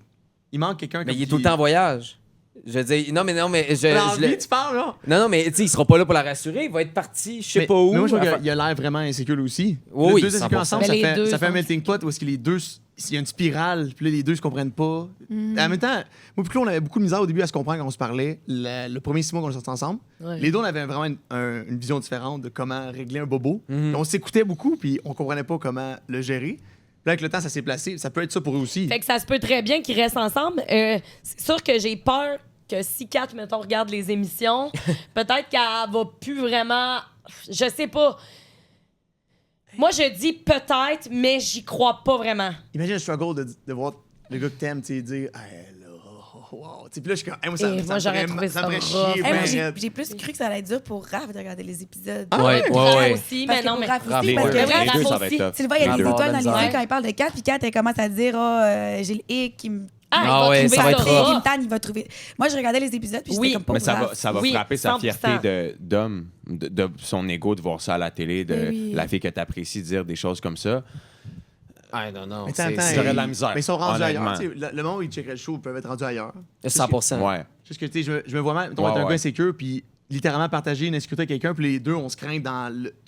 Il manque quelqu'un Mais comme il est qui- tout le temps en voyage. Je veux dire, non, mais je T'as je le- envie, tu parles, là? Non, mais tu sais, il sera pas là pour la rassurer. Il va être parti, je sais pas où. Mais moi, je trouve Enfin, qu'il a l'air vraiment insécure aussi. Oui, Les deux insécures 100%. ensemble, Mais ça les deux fait un sont- melting pot où est-ce que les deux, il y a une spirale, puis là, les deux se comprennent pas. En même temps, moi, puis Claude, on avait beaucoup de misère au début à se comprendre quand on se parlait. Le premier 6 mois qu'on est sortis ensemble, Ouais. les deux, on avait vraiment une vision différente de comment régler un bobo. Puis on s'écoutait beaucoup, puis on comprenait pas comment le gérer. Puis là, avec le temps, ça s'est placé. Ça peut être ça pour eux aussi. Fait que ça se peut très bien qu'ils restent ensemble. C'est sûr que j'ai peur que si Kat, mettons, regarde les émissions, peut-être qu'elle va plus vraiment. Je sais pas. Moi, je dis peut-être, mais j'y crois pas vraiment. Imagine le struggle de voir le gars que t'aimes, tu sais, dire, hey, là, wow. Tu sais, puis là, je suis comme, hey, moi, Et moi, j'aurais me trouvé ça ça me ferait rough. chier, Hey, moi, ben j'ai raide. j'ai plus cru que ça allait être dur pour Raph de regarder les épisodes. Ouais, Raph ouais. aussi, Parce mais que non, pour mais. Raph Raph, aussi, les parce deux. que Les Raph deux, ça aussi, va être tough. tu le vois, il y a Les des deux. étoiles dans les Ouais. yeux quand il parle de Kat, puis Kat, elle commence à dire j'ai le hic qui me. Ah, Ah il va ouais, trouver ça va être ça rough. Il me tanne, il va trouver. Moi, je regardais les épisodes, puis Oui. j'étais comme pas Mais ça Raph. va, ça va Oui, frapper sa 100%. fierté d'homme, de son ego de voir ça à la télé, de Mais oui. la fille que tu apprécies dire des choses comme ça. Ah, non. Mais attends, j'aurais de la misère, Mais ils sont rendus honnêtement. ailleurs. tu sais, le moment où ils checkeraient le show, ils peuvent être rendus ailleurs. 100%. Ouais. Juste que, tu sais, je me vois mal, mettons, Ouais, être un ouais. gars insécure, puis littéralement partager une insécurité avec quelqu'un, puis les deux, on se craint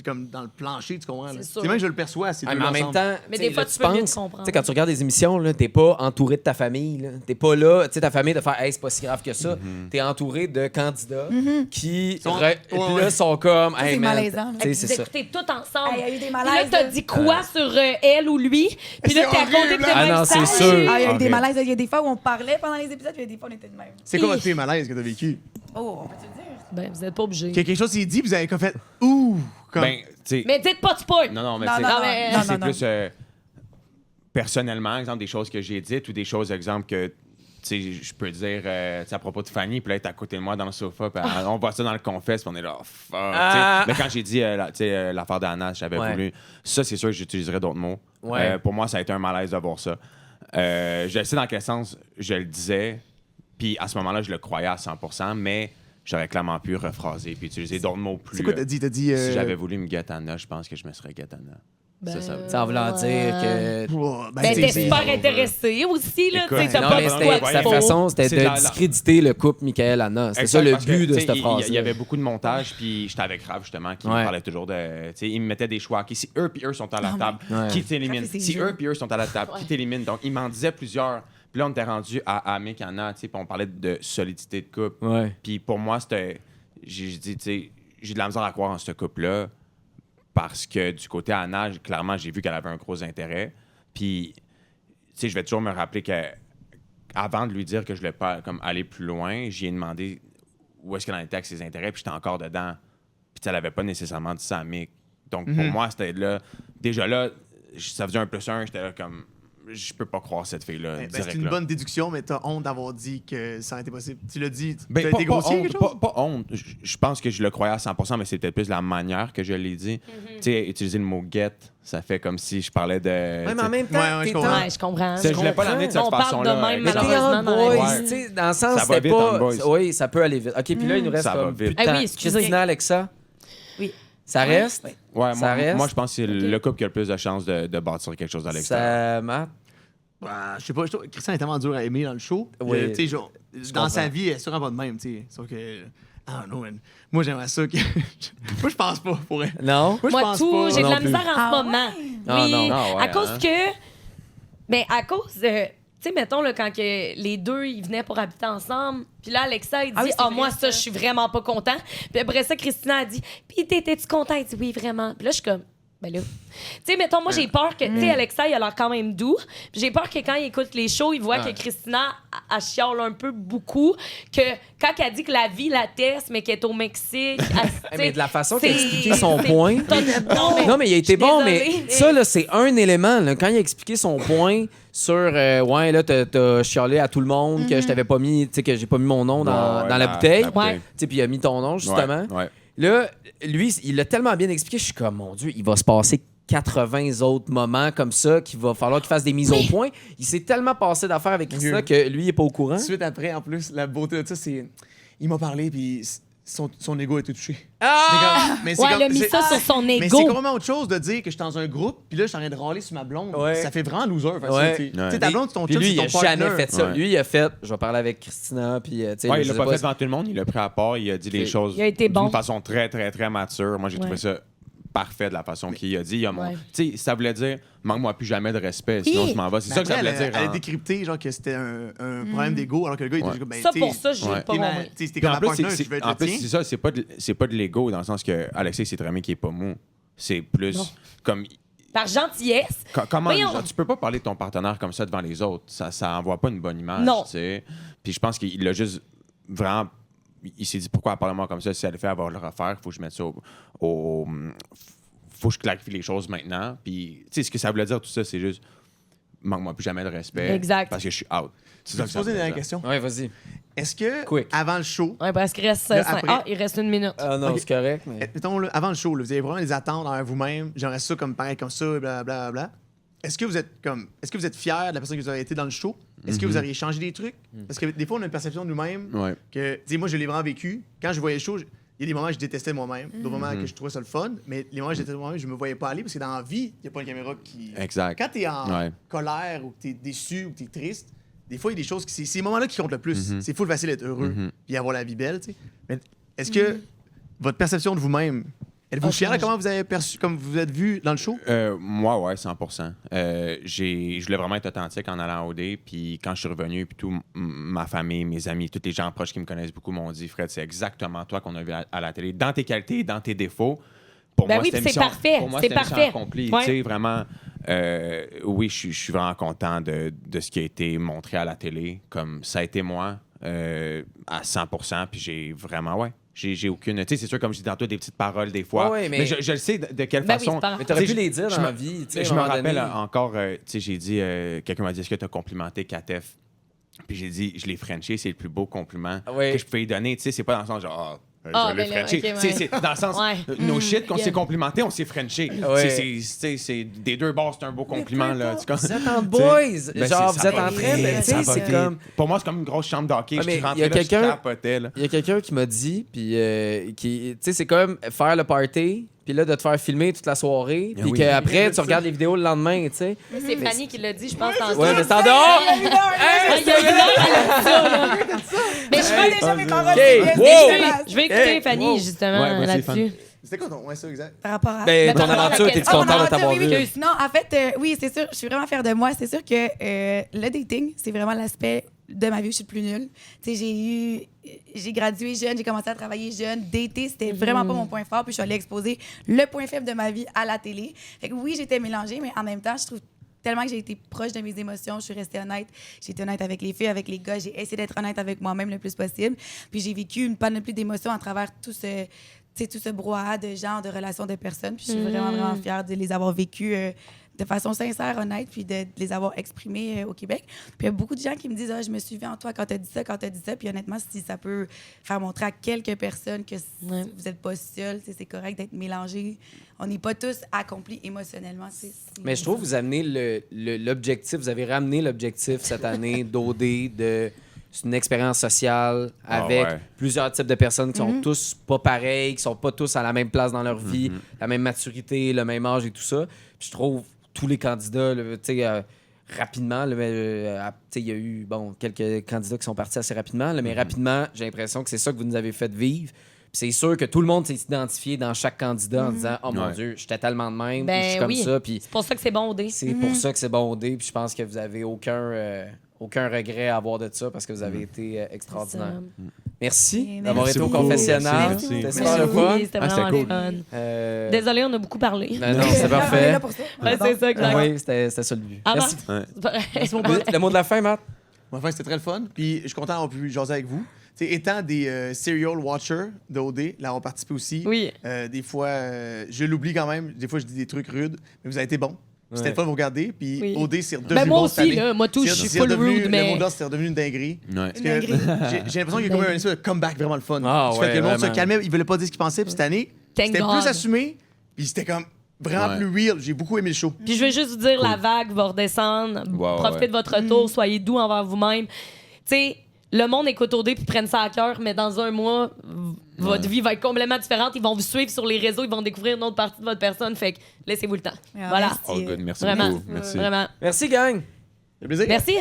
comme dans le plancher, tu comprends? là? C'est C'est sûr. même que je le perçois, c'est Ah, deux mais en même temps, Mais tu sais, des fois, là, tu peux mieux te penses, comprendre. tu sais, quand tu regardes des émissions, là, t'es pas entouré de ta famille. Là. T'es pas là, tu sais, ta famille de faire, hey, c'est pas si grave que ça. T'es entouré de candidats qui puis là, ouais. sont comme, Ça, hey, c'est man. malaisant, là. Tu sais, c'est Vous ça. écoutez tout ensemble. Ah, il y a eu des Puis malaises, là, t'as là. dit quoi sur elle ou lui? Puis là, C'est t'es à côté de horrible, tes Ah mêmes non, c'est sages. sûr. Ah, il y a eu des Ok. malaises. Il y a des fois où on parlait pendant les épisodes, puis il y a des fois où on était de même. C'est quoi votre pire malaise que t'as vécu? Oh, on peut te le dire? Ben, vous êtes pas obligés. Qu'il y a quelque chose qui est dit, puis vous avez comme fait, ouh! Comme, Ben, tu sais. Mais dites pas de spoil. Non, mais Non, tu sais, non, mais- non, c'est non, non. plus personnellement, exemple, des choses que j'ai dites ou des choses, exemple, que tu sais, je peux dire tu sais, à propos de Fanny, puis là, elle est à côté de moi dans le sofa, puis on voit ça dans le confesse, puis on est là, oh, fuck. Ah. Tu sais, mais quand j'ai dit l'affaire d'Anna, j'avais Ouais. voulu. Ça, c'est sûr que j'utiliserais d'autres mots. Ouais. Pour moi, ça a été un malaise de voir ça. Je sais dans quel sens je le disais, puis à ce moment-là, je le croyais à 100%, mais j'aurais clairement pu rephraser puis utiliser d'autres mots plus. c'est quoi t'as dit? T'as dit. Si j'avais voulu me get Anna, je pense que je me serais get Anna. Ben, ça. Ça en voulant dire que. Oh, Ben, tu t'es sais, super c'est- intéressé aussi, là. Tu sais, Écoute, t'as Non, pas mais de c'était quoi sa de faux. façon, c'était C'est de la- discréditer le couple Michael-Anna. C'était ça Exact, le parce que, but de tu sais, cette il phrase. y avait beaucoup de montage, puis j'étais avec Raph, justement, qui me Ouais. parlait toujours de. Tu sais, il me mettait des choix. Si eux puis eux sont à la Oh table, Ouais. qui t'élimine? Raph, c'est Si jeu. eux puis eux sont à la table, qui t'élimine? Donc, il m'en disait plusieurs. Puis là, on était rendu à Mick Anna, tu sais, puis on parlait de solidité de couple. Ouais. Puis pour moi, c'était. J'ai dit, tu sais, j'ai de la misère à croire en ce couple-là parce que du côté Anna, clairement, j'ai vu qu'elle avait un gros intérêt. Puis, tu sais, je vais toujours me rappeler que avant de lui dire que je voulais pas comme aller plus loin, j'y ai demandé où est-ce qu'elle en était avec ses intérêts, puis j'étais encore dedans. Puis, tu sais, elle avait pas nécessairement dit ça à Mick. Donc, pour moi, c'était là. Déjà là, ça faisait un plus un, j'étais là comme. Je peux pas croire cette fille-là. Ben, direct, c'est une là. bonne déduction, mais t'as honte d'avoir dit que ça aurait été possible. Tu l'as dit, Ben, t'as pas, été pas grossier, honte, quelque chose? pas honte. Je pense que je le croyais à 100%, mais c'est peut-être plus la manière que je l'ai dit. Tu sais, utiliser le mot get, ça fait comme si je parlais de. Ouais, mais en tu sais, même temps, Ouais, ouais, je t'es comprends. en- Ouais, je comprends. Je voulais pas l'amener de cette On parle de façon-là. même, Mais t'es malheureusement, en dans la boys, vie. tu sais, dans le sens, Ça va c'était vite en pas. boys. Oui, ça peut aller vite. OK, puis là, il nous reste Ça va comme vite. plus de Ah temps. oui, excusez. Christina, Alexa, Oui. ça reste? Ouais, Ça reste? moi, je pense que c'est le couple qui a le plus de chances de bâtir quelque chose à l'extérieur. Ça Matt? Bah, je sais pas, je trouve que Christian est tellement dur à aimer dans le show. Oui. Tu sais, genre, dans comprends. sa vie, elle est sûrement pas de même, tu sais. Sauf que. Ah non, man. Moi, j'aimerais ça que. Moi, je pense pas pour elle. Non? Moi, je Moi, pense tout, pas. j'ai de non la plus. misère en Ah ce moment. Ah Oui, non. Ah ouais, à cause hein? que... Mais à cause de... Tu sais, mettons, là, quand que les deux, ils venaient pour habiter ensemble, puis là, Alexa, il dit « oui, c'est vrai, moi, ça. ça, je suis vraiment pas content. » Puis après ça, Christina a dit « Puis t'étais-tu content? » Elle dit « Oui, vraiment. » Puis là, je suis comme « Ben là... » Tu sais, mettons, moi, j'ai peur que... Tu sais, Alexa, il a l'air quand même doux. Puis j'ai peur que quand il écoute les shows, il voit que Christina, elle chiale un peu beaucoup. Que quand elle dit que la vie la teste, mais qu'elle est au Mexique... Mais de la façon qu'il a c'est- expliqué son c'est- point... Non, mais il a été bon, mais désolée, ça, là, c'est un élément. Là. Quand il a expliqué son point sur ouais, là, t'as chialé à tout le monde, que je t'avais pas mis, tu sais, que j'ai pas mis mon nom dans la bouteille. Ouais. Tu sais, puis il a mis ton nom, justement. Ouais. Là, lui, il l'a tellement bien expliqué, je suis comme, mon Dieu, il va se passer 80 autres moments comme ça qu'il va falloir qu'il fasse des mises au point. Il s'est tellement passé d'affaires avec Christina que lui, il est pas au courant. Tout de suite après, en plus, la beauté de ça, c'est. Il m'a parlé, puis son ego a été touché. Ah! Mais c'est Ouais, comme- elle a mis c'est- ça sur son Mais c'est ego. complètement autre chose de dire que je suis dans un groupe, puis là, je suis en train de râler sur ma blonde. Ouais. Ça fait vraiment loser. Fait, Ouais. tu sais. Ouais. Tu sais, ta blonde, c'est ton Puis chum, lui, c'est il a ton jamais partner. fait ça. Ouais. Lui, il a fait, je vais parler avec Christina, puis, tu sais, Ouais, je il l'a sais pas fait devant tout le monde, il l'a pris à part, il a dit les choses Il a été bon. d'une façon très, très, très mature. Moi, j'ai trouvé ça parfait de la façon qu'il a dit. Il a Ouais. Tu sais, ça voulait dire, manque-moi plus jamais de respect, sinon je m'en vais. C'est Mais ça que ça après, voulait dire. Elle a hein. décrypté genre que c'était un problème d'ego, alors que le gars, il était Ouais. juste comme, ben, Ça, tu pour sais, ça, j'ai ouais. pas t'es ma- compris. tu sais, c'était Puis comme en ma plus, partner, c'est- je veux être en le plus, tien. c'est ça, c'est pas de l'ego dans le sens que Alexis, c'est très bien qu'il est pas mou. C'est plus Non. comme. Par gentillesse. Comment Voyons. genre, tu peux pas parler de ton partenaire comme ça devant les autres, ça envoie pas une bonne image. Non. Tu sais. Puis je pense qu'il a juste vraiment. Il s'est dit pourquoi parler moi comme ça, si elle le fait, elle va le refaire, faut que je mette ça faut que je clarifie les choses maintenant. Puis, tu sais, ce que ça voulait dire, tout ça, c'est juste manque-moi plus jamais de respect. Exact. Parce que je suis out. C'est ça Je que vais ça te poser voulait une dire. question. Ouais, vas-y. Est-ce que, Quick. avant le show, Ouais, parce qu'il reste Là, 5. après- Ah, il reste 1 minute. Ah non, Ok. c'est correct, mais... mettons, là, avant le show, là, vous avez vraiment des attentes envers vous-même, j'aimerais ça comme pareil comme ça, blablabla. Est-ce que vous êtes fier de la personne que vous avez été dans le show? Est-ce que vous auriez changé des trucs? Parce que des fois, on a une perception de nous-mêmes Ouais. que, tu sais, moi, je l'ai vraiment vécu. Quand je voyais le show, il y a des moments où je détestais moi-même, d'autres moments que je trouvais ça le fun, mais les moments où je détestais moi-même, je me voyais pas aller parce que dans la vie, il n'y a pas une caméra qui. Exact. Quand tu es en Ouais. colère ou que tu es déçu ou que tu es triste, des fois, il y a des choses qui. C'est ces moments-là qui comptent le plus. C'est full facile d'être heureux puis avoir la vie belle, tu sais. Mais est-ce que votre perception de vous-même, êtes-vous Ah, fier de change. comment vous avez perçu, comme vous êtes vu dans le show? Moi, ouais, 100%. Je voulais vraiment être authentique en allant au OD. Puis quand je suis revenu, puis ma famille, mes amis, tous les gens proches qui me connaissent beaucoup m'ont dit, Fred, c'est exactement toi qu'on a vu à la télé. Dans tes qualités, dans tes défauts. Pour Ben moi, oui, c'était puis c'est mission- parfait, Pour moi, c'est c'était mission parfait. accomplie. Ouais. Tu sais, vraiment, oui, je suis vraiment content de ce qui a été montré à la télé. Comme ça a été moi à 100%. Puis j'ai vraiment, ouais. J'ai aucune. Tu sais, c'est sûr, comme je dis tantôt, des petites paroles des fois. Ouais, mais mais- je le sais de quelle Ben oui, façon. c'est pas grave. Mais t'aurais Tu pu sais, les dire je dans me- la vie, tu sais, Je à un me moment rappelle donné. encore, tu sais, j'ai dit, quelqu'un m'a dit, est-ce que tu as complimenté Katef? Puis j'ai dit, je l'ai frenché, c'est le plus beau compliment Ouais. que je pouvais lui donner. Tu sais, c'est pas dans le sens genre, Ah, je vais le ben là, frencher. ok, ouais. Tu sais, c'est dans le sens, Ouais. no shit, qu'on Yeah. s'est complimenté, on s'est frenché. Ouais. C'est des deux bords, c'est un beau compliment. Là, tu Vous êtes en sais. boys! Ben, Genre, c'est- vous ça êtes va en train de... vite, Tu sais, ça va c'est vite. comme... Pour moi, c'est comme une grosse chambre d'hockey. Ah, Je mais suis il y a rentré là, je quelqu'un- capotais. Là. Il y a quelqu'un qui m'a dit, puis qui, tu sais, c'est comme faire le party, puis là, de te faire filmer toute la soirée, puis oui. qu'après, tu regardes les vidéos le lendemain, tu sais. C'est Fanny qui l'a dit, je pense, dans Ouais, mais c'est en dehors! Ah, il y a une heure, elle a dit ça, là. Mais je vais déjà mes paroles. OK, c'est wow! dégueulasse. Je vais écouter Hey, Fanny, wow. justement, Ouais, vas-y, là-dessus. C'était quoi ton. Ouais, ça, exact. Par rapport à. Ben, ton par rapport à aventure, laquelle- t'es-tu Ah, mon content de aventure, t'avoir oui, vu? oui. Sinon, en fait, oui, c'est sûr, je suis vraiment fière de moi. C'est sûr que le dating, c'est vraiment l'aspect de ma vie où je suis le plus nulle. Tu sais, j'ai gradué jeune, j'ai commencé à travailler jeune. Dater, c'était vraiment pas mon point fort. Puis je suis allée exposer le point faible de ma vie à la télé. Fait que oui, j'étais mélangée, mais en même temps, je trouve tellement que j'ai été proche de mes émotions, je suis restée honnête. J'ai été honnête avec les filles, avec les gars. J'ai essayé d'être honnête avec moi-même le plus possible. Puis j'ai vécu une panoplie d'émotions à travers tout ce brouhaha de gens, de relations, de personnes. Puis je suis vraiment, vraiment fière de les avoir vécues de façon sincère, honnête, puis de les avoir exprimées au Québec. Puis il y a beaucoup de gens qui me disent « Ah, je me suis vue en toi quand t'as dit ça, quand t'as dit ça. » Puis honnêtement, si ça peut faire montrer à quelques personnes que Ouais. vous n'êtes pas seul, c'est correct d'être mélangé. On n'est pas tous accomplis émotionnellement. Mais je trouve que vous amenez l'objectif, vous avez ramené l'objectif cette année d'OD de c'est une expérience sociale avec ouais. plusieurs types de personnes qui sont tous pas pareils, qui sont pas tous à la même place dans leur vie, la même maturité, le même âge et tout ça. Puis je trouve tous les candidats, là, tu sais, rapidement, là, tu sais, il y a eu quelques candidats qui sont partis assez rapidement, là, mais rapidement, j'ai l'impression que c'est ça que vous nous avez fait vivre. Puis c'est sûr que tout le monde s'est identifié dans chaque candidat en disant « Oh mon Ouais. Dieu, j'étais tellement de même, Ben je suis comme oui. ça. » Puis C'est pour ça que c'est bon, OD. c'est pour ça que c'est bon OD. Puis je pense que vous avez aucun regret à avoir de ça parce que vous avez été extraordinaire. Merci Merci. d'avoir été au Merci. confessionnal. Merci. C'était Merci. super le fun. Oui, c'était Ah, vraiment c'était le fun. Euh, Désolé, on a beaucoup parlé. Non, c'était On est parfait. là pour ça. Ouais, c'est ça, exact. Oui, c'était ça le but. Ah, Merci. Ouais. C'est pas vrai. Merci, mon pote. Le mot de la fin, Matt? Enfin, c'était très le fun. Puis je suis content d'avoir pu jaser avec vous. T'sais, étant des serial watchers de OD, là, on participe aussi. Oui. Des fois, je l'oublie quand même. Des fois, je dis des trucs rudes. Mais vous avez été bons. C'était Ouais. le fun de vous regarder. Puis Oui. OD, c'est redevenu Ben, moi bon cette aussi, année. là. Moi, tout, je suis full redevenu, rude, Le mais. mot d'ordre, c'est redevenu une dinguerie. Ouais. Parce que Une dinguerie. j'ai l'impression qu'il y a comme un espèce de comeback vraiment le fun. Ah, Tu fais ouais, que le monde se vraiment. calmait. Ils voulaient pas dire ce qu'ils pensaient. Puis cette année, Thank c'était God. plus assumé. Puis c'était comme vraiment Ouais. plus real. J'ai beaucoup aimé le show. Puis je veux juste vous dire, la vague va redescendre. Ouais, Profitez ouais. de votre retour, soyez doux envers vous-même. Tu sais, le monde écoute OD puis prenne ça à cœur, mais dans un mois, votre vie va être complètement différente. Ils vont vous suivre sur les réseaux, ils vont découvrir une autre partie de votre personne. Fait que laissez-vous le temps. Ah, voilà. merci. Oh, good. Merci Vraiment. beaucoup. Merci. Vraiment. Merci, gang. C'est plaisir. Merci.